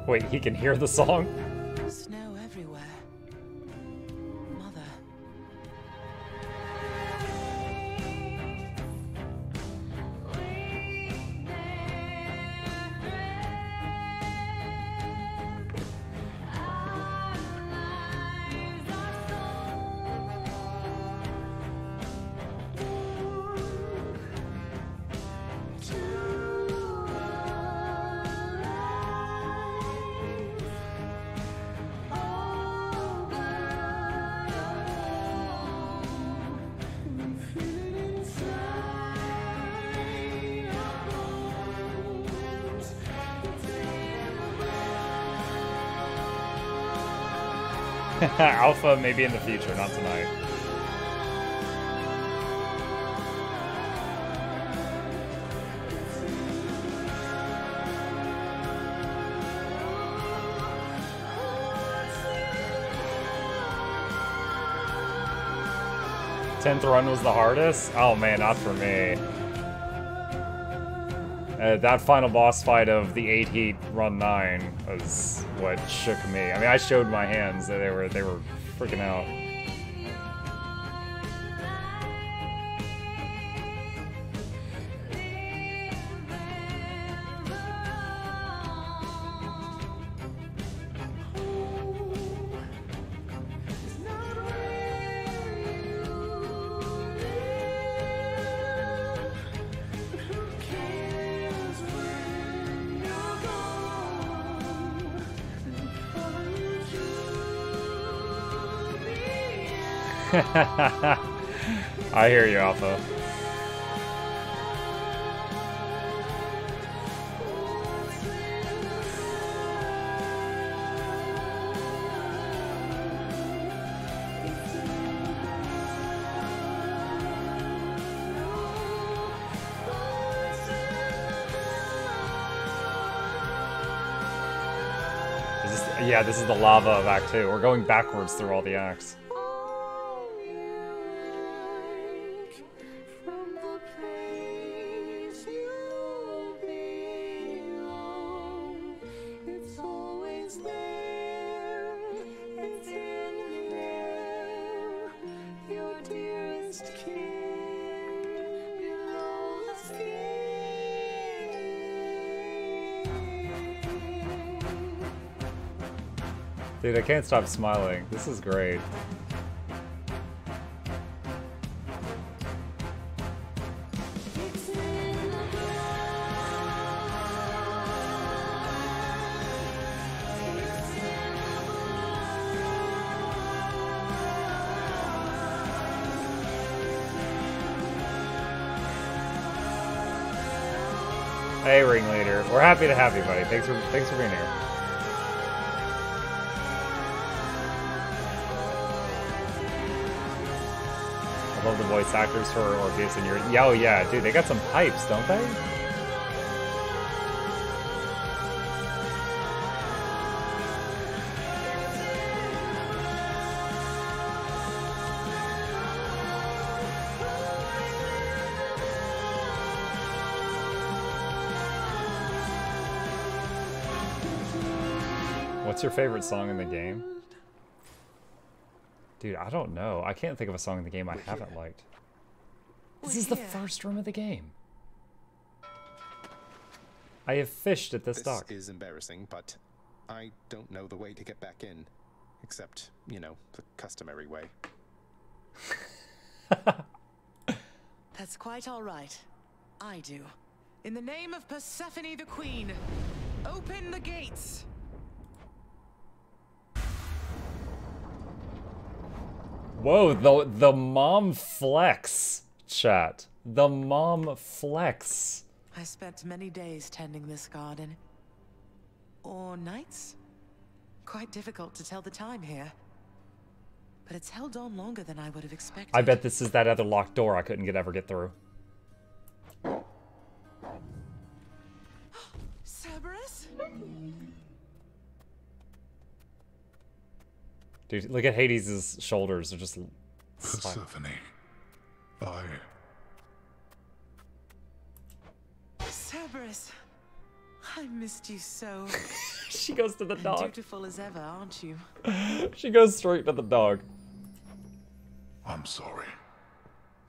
Wait, he can hear the song? Snow everywhere. Mother. Alpha maybe in the future, not tonight. Tenth run was the hardest? Oh man, not for me. That final boss fight of the 8 Heat Run 9 was what shook me. I mean, I showed my hands that they were freaking out. I hear you, Alpha. Yeah, this is the lava of Act 2. We're going backwards through all the acts. Dude, I can't stop smiling. This is great. Hey, Ringleader. We're happy to have you, buddy. Thanks for being here. I love the voice actors for Orpheus and Eurydice. Yeah, oh yeah, dude, they got some pipes, don't they? What's your favorite song in the game? Dude, I don't know. I can't think of a song in the game I haven't liked. This is the first room of the game. I have fished at this dock. This is embarrassing, but I don't know the way to get back in. Except, you know, the customary way. That's quite all right. I do. In the name of Persephone the Queen, open the gates! Whoa, the mom flex, chat. The mom flex. I spent many days tending this garden. Or nights? Quite difficult to tell the time here. But it's held on longer than I would have expected. I bet this is that other locked door I couldn't ever get through. Cerberus? Dude, look at Hades' shoulders. They're just... Persephone. Cerberus. I missed you so. She goes to the dog. Dutiful as ever, aren't you? She goes straight to the dog. I'm sorry.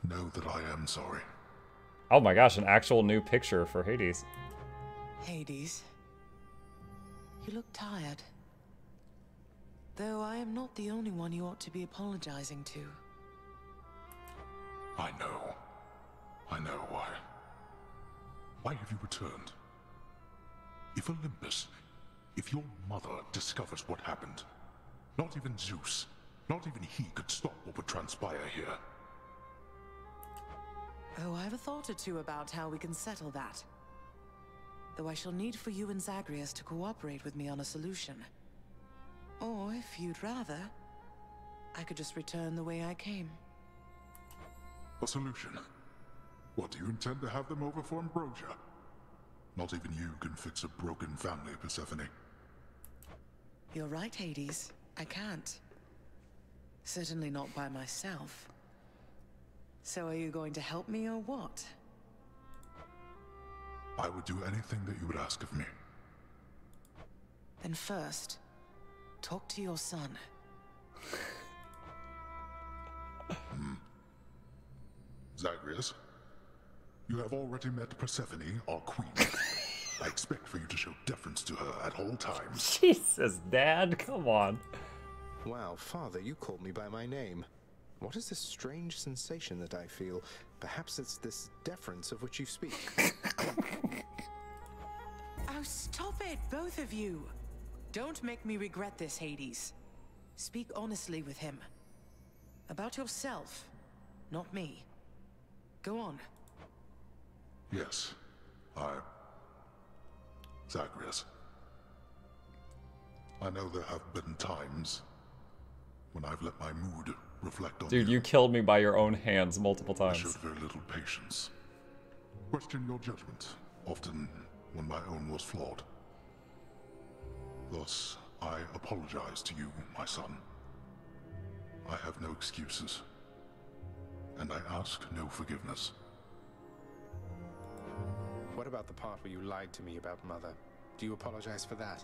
Know that I am sorry. Oh my gosh, an actual new picture for Hades. Hades. You look tired. Though I am not the only one you ought to be apologizing to. I know. I know why. Why have you returned? If Olympus, if your mother discovers what happened, not even Zeus, not even he could stop what would transpire here. Oh, I have a thought or two about how we can settle that. Though I shall need for you and Zagreus to cooperate with me on a solution. Or, if you'd rather, I could just return the way I came. A solution? What, do you intend to have them over for ambrosia? Not even you can fix a broken family, Persephone. You're right, Hades. I can't. Certainly not by myself. So are you going to help me or what? I would do anything that you would ask of me. Then first, talk to your son. Zagreus, you have already met Persephone, our queen. I expect for you to show deference to her at all times. Jesus, Dad, come on. Wow, Father, you called me by my name. What is this strange sensation that I feel? Perhaps it's this deference of which you speak. Oh, stop it, both of you. Don't make me regret this, Hades. Speak honestly with him. About yourself, not me. Go on. Yes, Zagreus. I know there have been times when I've let my mood reflect on Dude, you killed me by your own hands multiple I times. showed very little patience. Questioned your judgment, often when my own was flawed. Thus, I apologize to you, my son. I have no excuses, and I ask no forgiveness. What about the part where you lied to me about Mother? Do you apologize for that?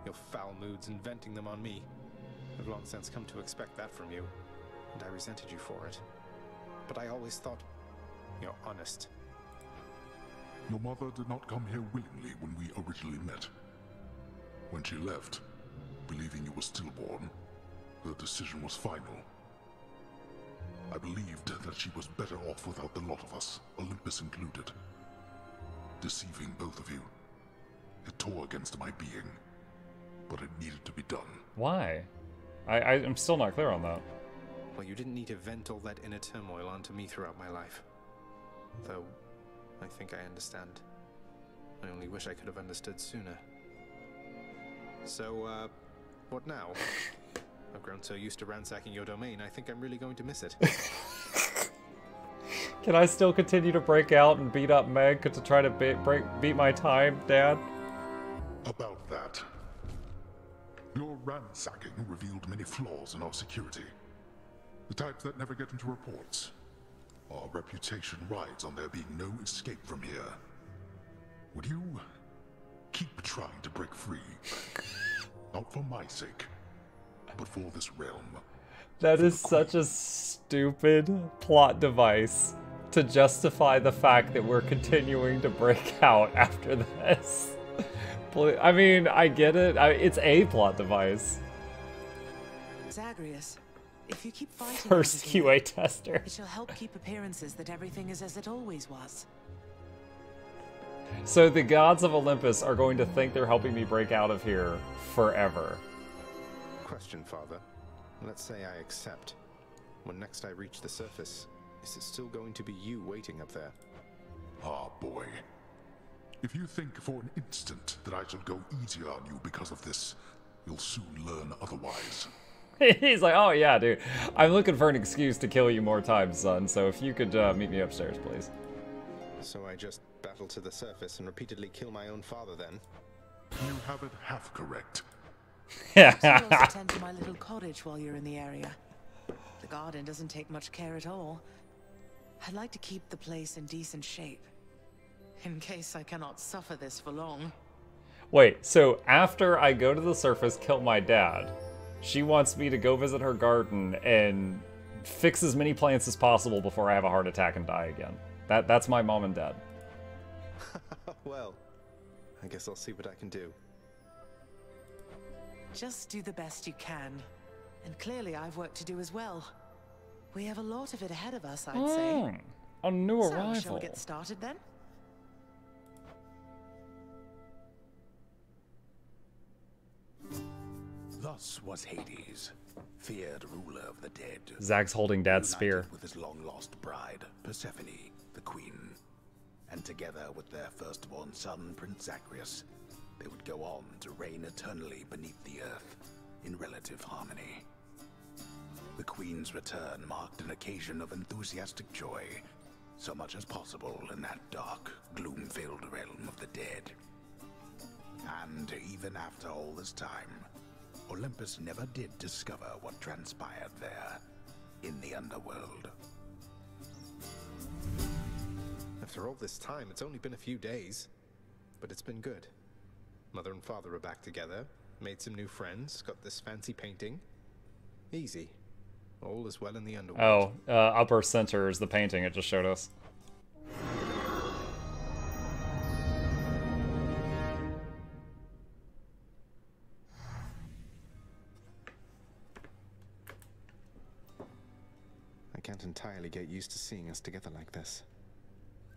Your foul moods and venting them on me. I've long since come to expect that from you, and I resented you for it. But I always thought you're honest. Your mother did not come here willingly when we originally met. When she left, believing you were stillborn, her decision was final. I believed that she was better off without the lot of us, Olympus included. Deceiving both of you. It tore against my being, but it needed to be done. Why? I'm still not clear on that. Well, you didn't need to vent all that inner turmoil onto me throughout my life. Though, I think I understand. I only wish I could have understood sooner. So, what now? I've grown so used to ransacking your domain, I think I'm really going to miss it. Can I still continue to break out and beat up Meg to try to beat my time, Dad? About that. Your ransacking revealed many flaws in our security. The types that never get into reports. Our reputation rides on there being no escape from here. Would you keep trying to break free? Not for my sake, but for this realm. That is such a stupid plot device to justify the fact that we're continuing to break out after this. I mean, I get it. It's a plot device. Zagreus, if you keep fighting First QA tester. it shall help keep appearances that everything is as it always was. So the gods of Olympus are going to think they're helping me break out of here forever. Question, Father. Let's say I accept. When next I reach the surface, is it still going to be you waiting up there? Ah, boy. If you think for an instant that I shall go easier on you because of this, you'll soon learn otherwise. He's like, oh yeah, dude. I'm looking for an excuse to kill you more times, son, so if you could meet me upstairs, please. So I just battle to the surface and repeatedly kill my own father, then? You have it half correct. So you'll attend to my little cottage while you're in the area. The garden doesn't take much care at all. I'd like to keep the place in decent shape, in case I cannot suffer this for long. Wait, so after I go to the surface, kill my dad, she wants me to go visit her garden and fix as many plants as possible before I have a heart attack and die again. That's my mom and dad. Well, I guess I'll see what I can do. Just do the best you can. And clearly I've work to do as well. We have a lot of it ahead of us, I'd say. A new So, arrival. shall we get started then? Thus was Hades, feared ruler of the dead. Zag's holding Dad's spear. With his long-lost bride, Persephone, the queen. And together with their firstborn son, Prince Zagreus, they would go on to reign eternally beneath the earth, in relative harmony. The queen's return marked an occasion of enthusiastic joy, so much as possible in that dark, gloom-filled realm of the dead. And even after all this time, Olympus never did discover what transpired there, in the underworld. A After all this time, it's only been a few days. But it's been good. Mother and father are back together, made some new friends, got this fancy painting. Easy. All is well in the underworld. Oh, upper center is the painting it just showed us. I can't entirely get used to seeing us together like this.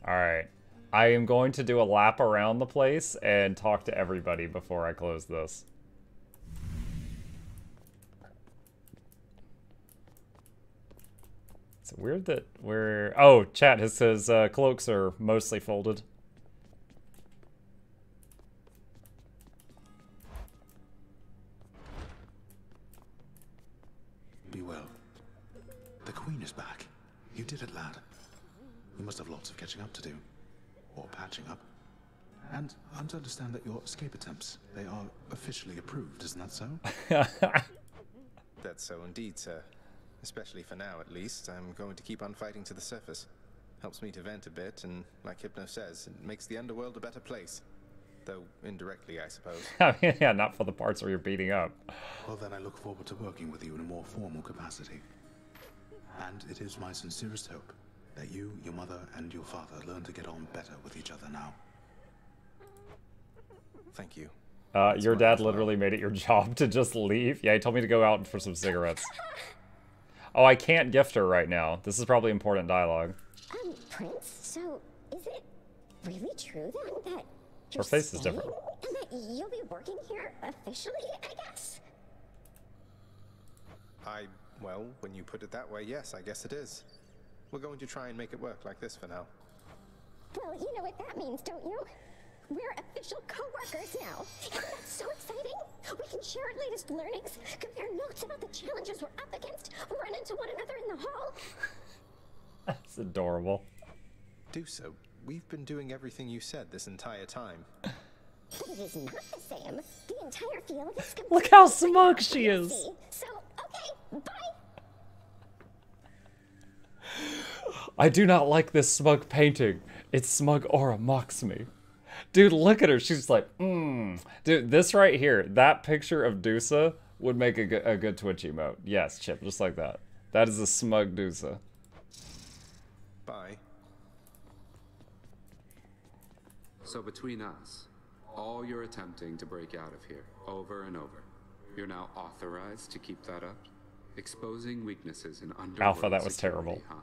Alright. I am going to do a lap around the place and talk to everybody before I close this. It's weird that we're... Oh, chat, his cloaks are mostly folded. Be well. The Queen is back. You did it, lad. You must have lots of catching up to do. Or patching up. And I'm to understand that your escape attempts, they are officially approved, isn't that so? That's so indeed, sir. Especially for now, at least. I'm going to keep on fighting to the surface. Helps me to vent a bit, and like Hypno says, it makes the underworld a better place. Though indirectly, I suppose. Yeah, not for the parts where you're beating up. Well, then I look forward to working with you in a more formal capacity. And it is my sincerest hope that you, your mother, and your father learn to get on better with each other now. Thank you. Your dad literally made it your job to just leave? Yeah, he told me to go out for some cigarettes. Oh, I can't gift her right now. This is probably important dialogue. Prince, so is it really true then that her face is different. And that you'll be working here officially, I guess? Well, when you put it that way, yes, I guess it is. We're going to try and make it work like this for now. Well, you know what that means, don't you? We're official co-workers now. Isn't that so exciting? We can share our latest learnings, compare notes about the challenges we're up against, run into one another in the hall. That's adorable. Do so. We've been doing everything you said this entire time. But it is not the same. The entire field is completely... Look how smug she is. So, okay, bye. I do not like this smug painting. Its smug aura mocks me. Dude, look at her. She's like, Dude, this right here, that picture of Dusa would make a good Twitch emote. Yes, Chip, just like that. That is a smug Dusa. Bye. So between us, all you're attempting to break out of here, over and over, you're now authorized to keep that up? Exposing weaknesses in underworld Alpha, that was security, terrible. huh?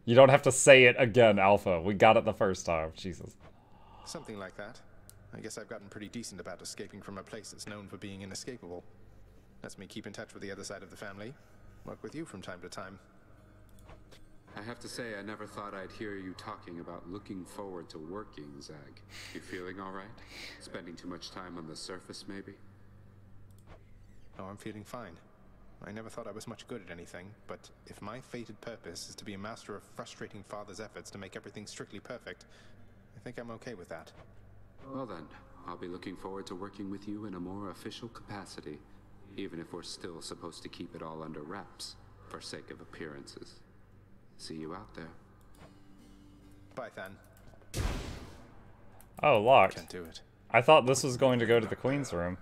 You don't have to say it again, Alpha. We got it the first time. Jesus. Something like that. I guess I've gotten pretty decent about escaping from a place that's known for being inescapable. Lets me keep in touch with the other side of the family. Work with you from time to time. I have to say, I never thought I'd hear you talking about looking forward to working, Zag. You feeling all right? Spending too much time on the surface, maybe? Oh, I'm feeling fine. I never thought I was much good at anything, but if my fated purpose is to be a master of frustrating father's efforts to make everything strictly perfect, I think I'm okay with that. Well then, I'll be looking forward to working with you in a more official capacity, even if we're still supposed to keep it all under wraps, for sake of appearances. See you out there. Bye, Than. Oh, locked. Can't do it. I thought this was going to go to the Queen's room.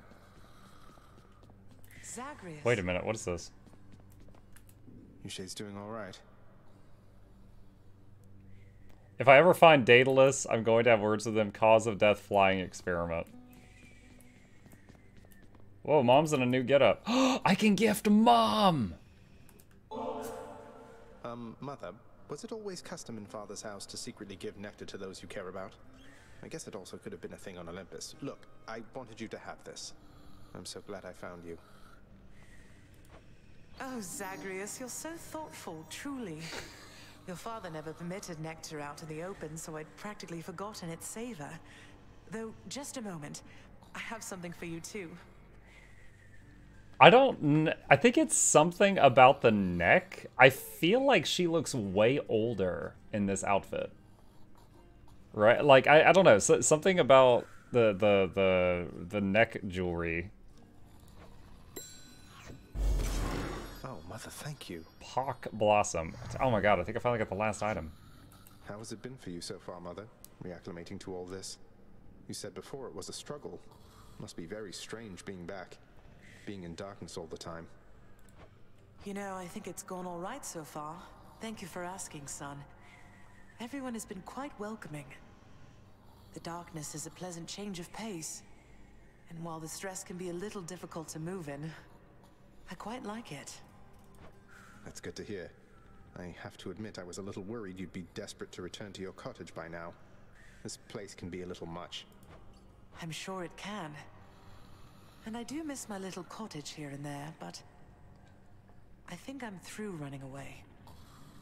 Zagreus. Wait a minute, what is this? Yushai's doing all right. If I ever find Daedalus, I'm going to have words with him. Cause of death flying experiment. Whoa, Mom's in a new getup. I can gift Mom! Mother, was it always custom in Father's house to secretly give nectar to those you care about? I guess it also could have been a thing on Olympus. Look, I wanted you to have this. I'm so glad I found you. Oh, Zagreus, you're so thoughtful, truly. Your father never permitted nectar out in the open, so I'd practically forgotten its savor. Though, just a moment. I have something for you, too. I think it's something about the neck. I feel like she looks way older in this outfit. Right? Like, I don't know. Something about the neck jewelry. Oh, Mother, thank you. Pock Blossom. Oh my god, I think I finally got the last item. How has it been for you so far, Mother? Reacclimating to all this? You said before it was a struggle. Must be very strange being back. Being in darkness all the time. You know, I think it's gone all right so far. Thank you for asking, son. Everyone has been quite welcoming. The darkness is a pleasant change of pace. And while the stress can be a little difficult to move in, I quite like it. That's good to hear. I have to admit I was a little worried you'd be desperate to return to your cottage by now. This place can be a little much. I'm sure it can. And I do miss my little cottage here and there, but I think I'm through running away.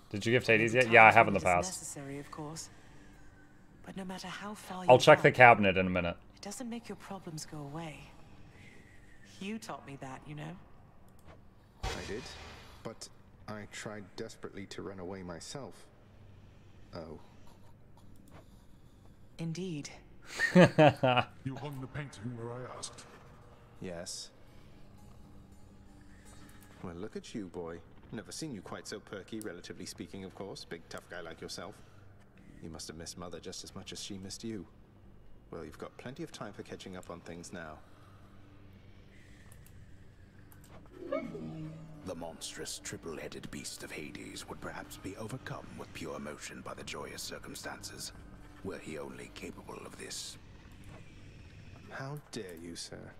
Did you gift Hades yet? Yeah, I have in the past. Necessary, of course. But no matter how far I'll check the cabinet in a minute. It doesn't make your problems go away. You taught me that, you know? I did, but I tried desperately to run away myself. Oh. Indeed. You hung the painting where I asked. Yes. Well, look at you, boy. Never seen you quite so perky, relatively speaking, of course. Big, tough guy like yourself. You must have missed Mother just as much as she missed you. Well, you've got plenty of time for catching up on things now. The monstrous triple-headed beast of Hades would perhaps be overcome with pure emotion by the joyous circumstances, were he only capable of this. How dare you, sir?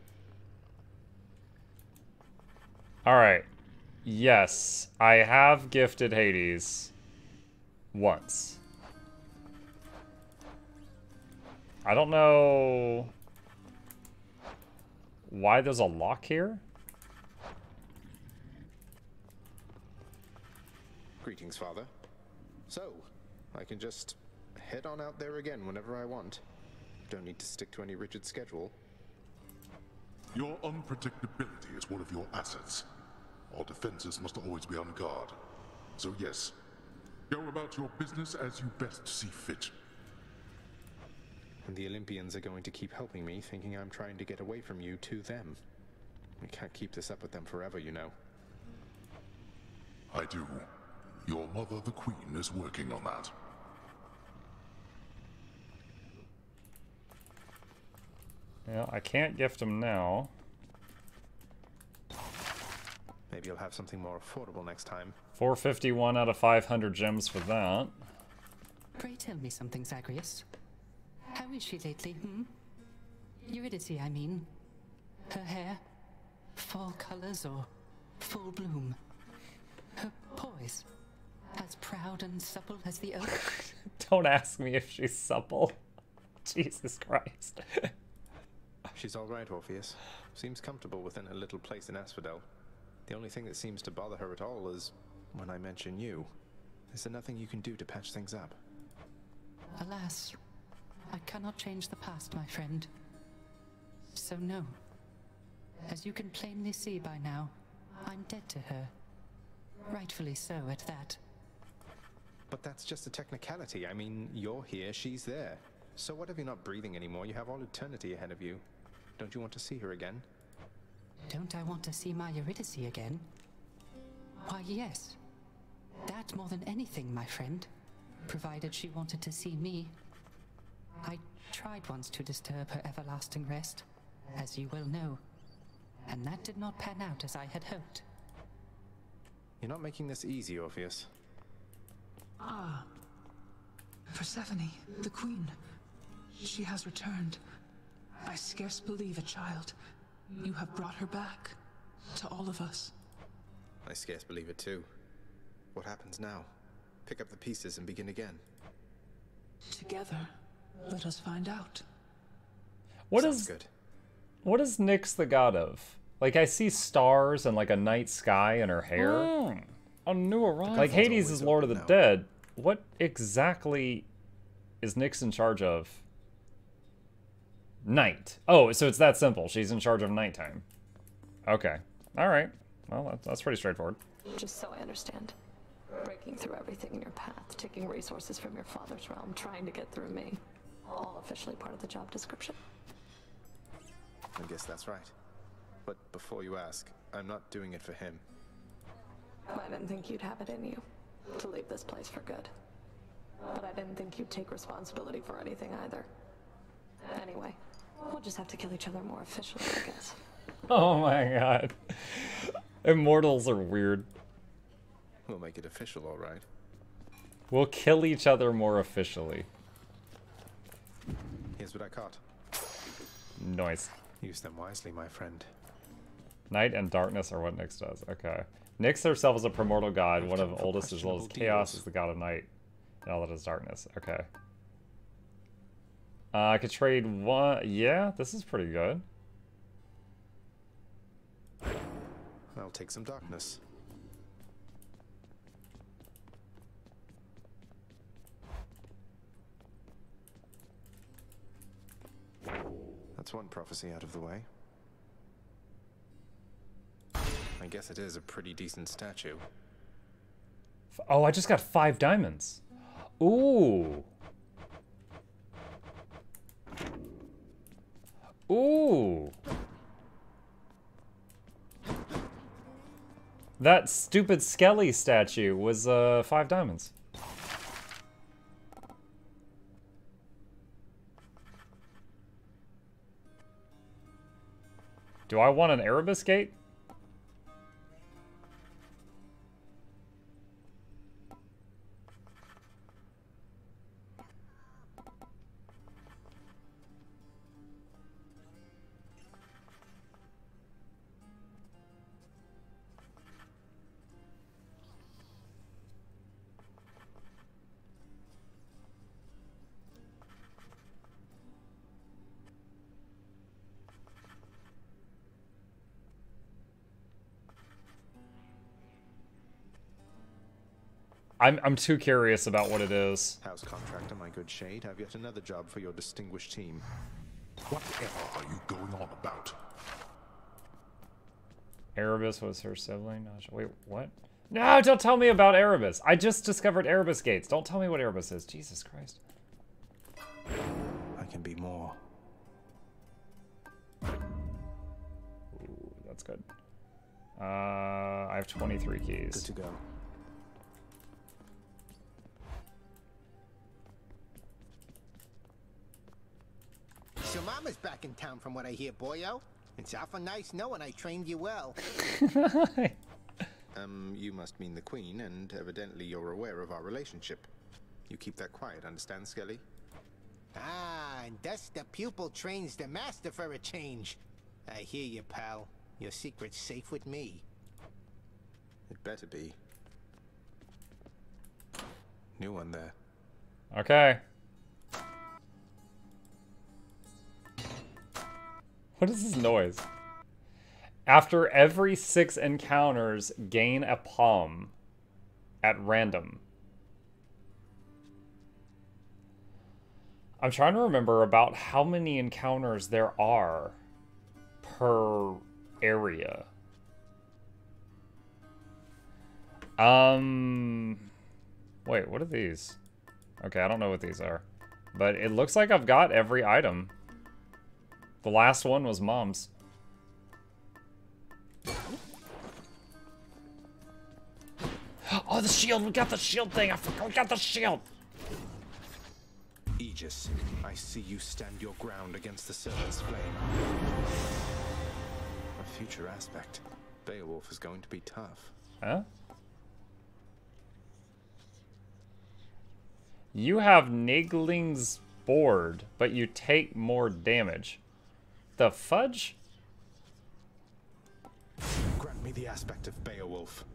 Alright. Yes, I have gifted Hades once. I don't know why there's a lock here. Greetings, Father. So, I can just head on out there again whenever I want. Don't need to stick to any rigid schedule. Your unpredictability is one of your assets. Our defenses must always be on guard. So yes, go about your business as you best see fit. And the Olympians are going to keep helping me, thinking I'm trying to get away from you to them. We can't keep this up with them forever, you know. I do. Your mother, the Queen, is working on that. Yeah, I can't gift him now. Maybe you'll have something more affordable next time. 451 out of 500 gems for that. Pray tell me something, Zagreus. How is she lately, Eurydice, I mean. Her hair? Fall colors or full bloom? Her poise? As proud and supple as the oak? Don't ask me if she's supple. Jesus Christ. She's all right, Orpheus. Seems comfortable within her little place in Asphodel. The only thing that seems to bother her at all is when I mention you. Is there nothing you can do to patch things up? Alas, I cannot change the past, my friend. So no. As you can plainly see by now, I'm dead to her. Rightfully so, at that. But that's just a technicality. I mean, you're here, she's there. So what if you're not breathing anymore? You have all eternity ahead of you. Don't you want to see her again? Don't I want to see my Eurydice again? Why, yes. That more than anything, my friend. Provided she wanted to see me. I tried once to disturb her everlasting rest, as you well know. And that did not pan out as I had hoped. You're not making this easy, Orpheus. Ah. Persephone, the Queen. She has returned. I scarce believe it, child. You have brought her back. To all of us. I scarce believe it too. What happens now? Pick up the pieces and begin again. Together, let us find out. What Sounds is good. What is Nyx the god of? Like, I see stars and like a night sky in her hair. A new arrival. Like Hades is Lord of the Dead. What exactly is Nyx in charge of? Night. Oh, so it's that simple. She's in charge of nighttime. Okay. All right. Well, that's pretty straightforward. Just so I understand. Breaking through everything in your path, taking resources from your father's realm, trying to get through me. All officially part of the job description. I guess that's right. But before you ask, I'm not doing it for him. I didn't think you'd have it in you to leave this place for good. But I didn't think you'd take responsibility for anything either. Anyway, we'll just have to kill each other more officially, I guess. Oh my god. Immortals are weird. We'll make it official, all right. We'll kill each other more officially. Here's what I caught. Nice. Use them wisely, my friend. Night and darkness are what Nyx does. Okay. Nyx herself is a primordial god, one of oldest as well as chaos is the god of night. And all that is darkness. Okay. I could trade one. Yeah, this is pretty good. I'll take some darkness. That's one prophecy out of the way. I guess it is a pretty decent statue. Oh, I just got 5 diamonds. Ooh. Ooh. That stupid Skelly statue was 5 diamonds. Do I want an Erebus gate? I'm too curious about what it is. House contractor, my good shade, have yet another job for your distinguished team. Whatever are you going on about? Erebus was her sibling. Wait, what? No, don't tell me about Erebus. I just discovered Erebus gates. Don't tell me what Erebus is. Jesus Christ. I can be more. Ooh, that's good. I have 23 keys. Good to go. So Mama's back in town from what I hear, boyo. It's awful nice knowing I trained you well. You must mean the Queen, and evidently you're aware of our relationship. You keep that quiet, understand, Skelly? Ah, and thus the pupil trains the master for a change. I hear you, pal. Your secret's safe with me. It better be. New one there. Okay. What is this noise? After every 6 encounters, gain a palm at random. I'm trying to remember about how many encounters there are per area. Wait, what are these? Okay, I don't know what these are. But it looks like I've got every item. The last one was Mom's. Oh, the shield! We got the shield thing! I forgot we got the shield! Aegis, I see you stand your ground against the serpent's flame. A future aspect. Beowulf is going to be tough. Huh? You have Nigling's board, but you take more damage. The fudge? Grant me the aspect of Beowulf.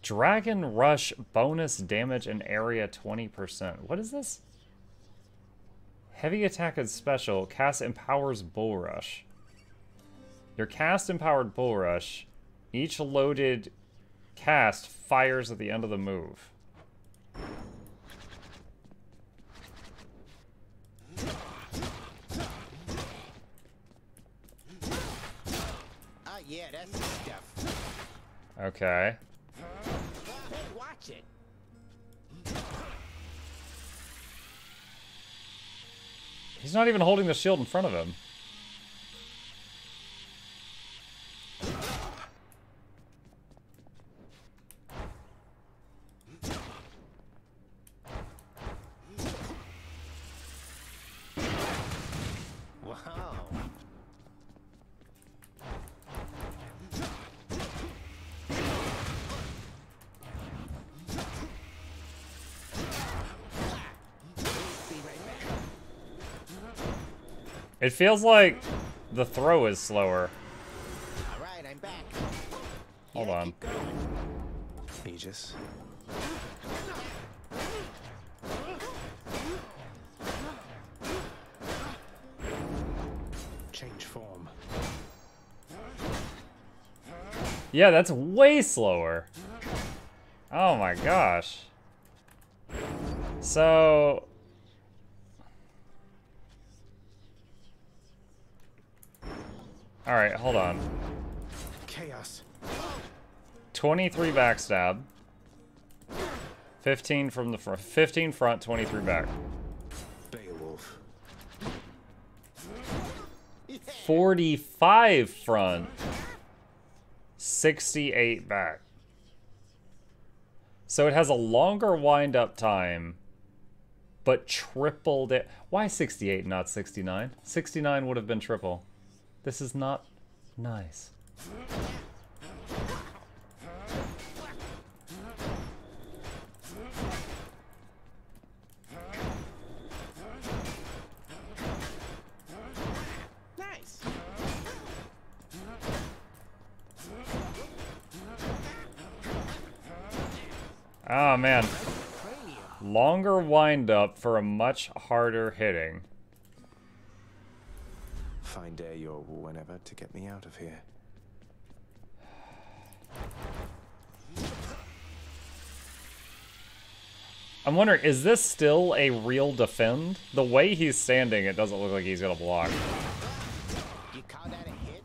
Dragon Rush bonus damage in area 20%. What is this? Heavy attack is special. Cast empowers Bull Rush. Your cast empowered Bull Rush. Each loaded cast fires at the end of the move. Ah, yeah, that's the stuff. Okay. Hey, watch it. He's not even holding the shield in front of him. It feels like the throw is slower. Alright, I'm back. Hold on. Aegis. Change form. Yeah, that's way slower. Oh my gosh. So... Alright, hold on. Chaos. 23 backstab. 15 from the front. 15 front, 23 back. Beowulf. 45 front. 68 back. So it has a longer wind-up time, but tripled it. Why 68, not 69? 69 would have been triple. This is not nice. Nice. Oh man. Longer wind-up for a much harder hitting. Find day or whenever to get me out of here. I'm wondering, is this still a real defend? The way he's standing, it doesn't look like he's gonna block. You call that a hit?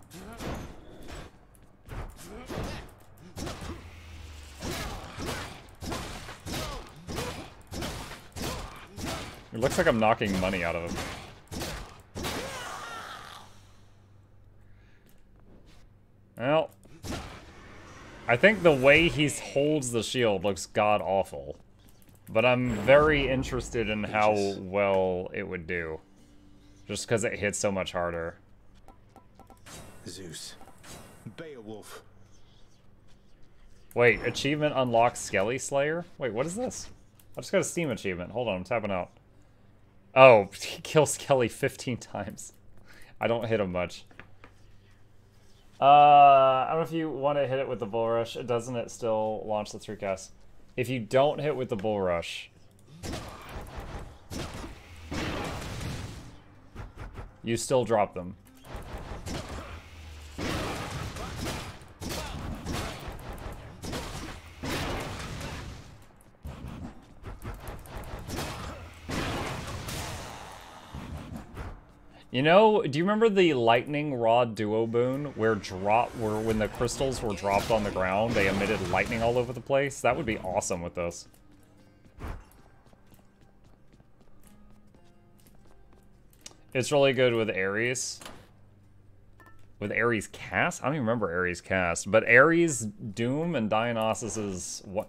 It looks like I'm knocking money out of him. Well, I think the way he holds the shield looks god-awful. But I'm very interested in how well it would do. Just because it hits so much harder. Zeus. Beowulf. Wait, achievement unlocks Skelly Slayer? Wait, what is this? I just got a Steam achievement. Hold on, I'm tapping out. Oh, kill Skelly 15 times. I don't hit him much. I don't know if you want to hit it with the Bull Rush. Doesn't it still launch the 3-cast? If you don't hit with the Bull Rush, you still drop them. You know, do you remember the Lightning Rod Duo Boon where when the crystals were dropped on the ground, they emitted lightning all over the place? That would be awesome with this. It's really good with Ares. With Ares cast? I don't even remember Ares cast, but Ares, Doom, and Dionysus's what?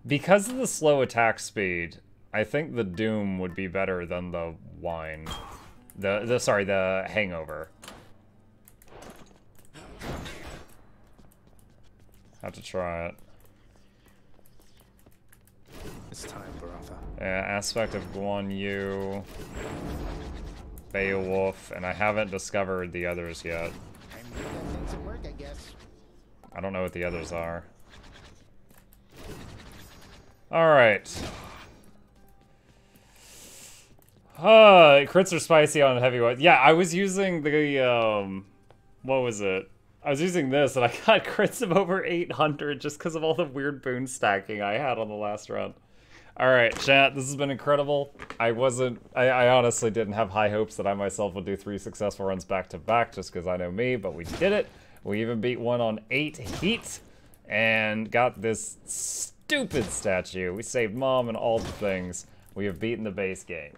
Because of the slow attack speed, I think the Doom would be better than the Wine. The Hangover. Have to try it. It's time, Baratha. Yeah, Aspect of Guan Yu, Beowulf, and I haven't discovered the others yet. I don't know what the others are. Alright. Crits are spicy on heavyweight. Yeah, I was using the, what was it? I was using this, and I got crits of over 800 just because of all the weird boon stacking I had on the last run. Alright, chat, this has been incredible. I honestly didn't have high hopes that I myself would do 3 successful runs back-to-back just because I know me, but we did it. We even beat one on 8 heat, and got this stupid statue. We saved Mom and all the things. We have beaten the base game.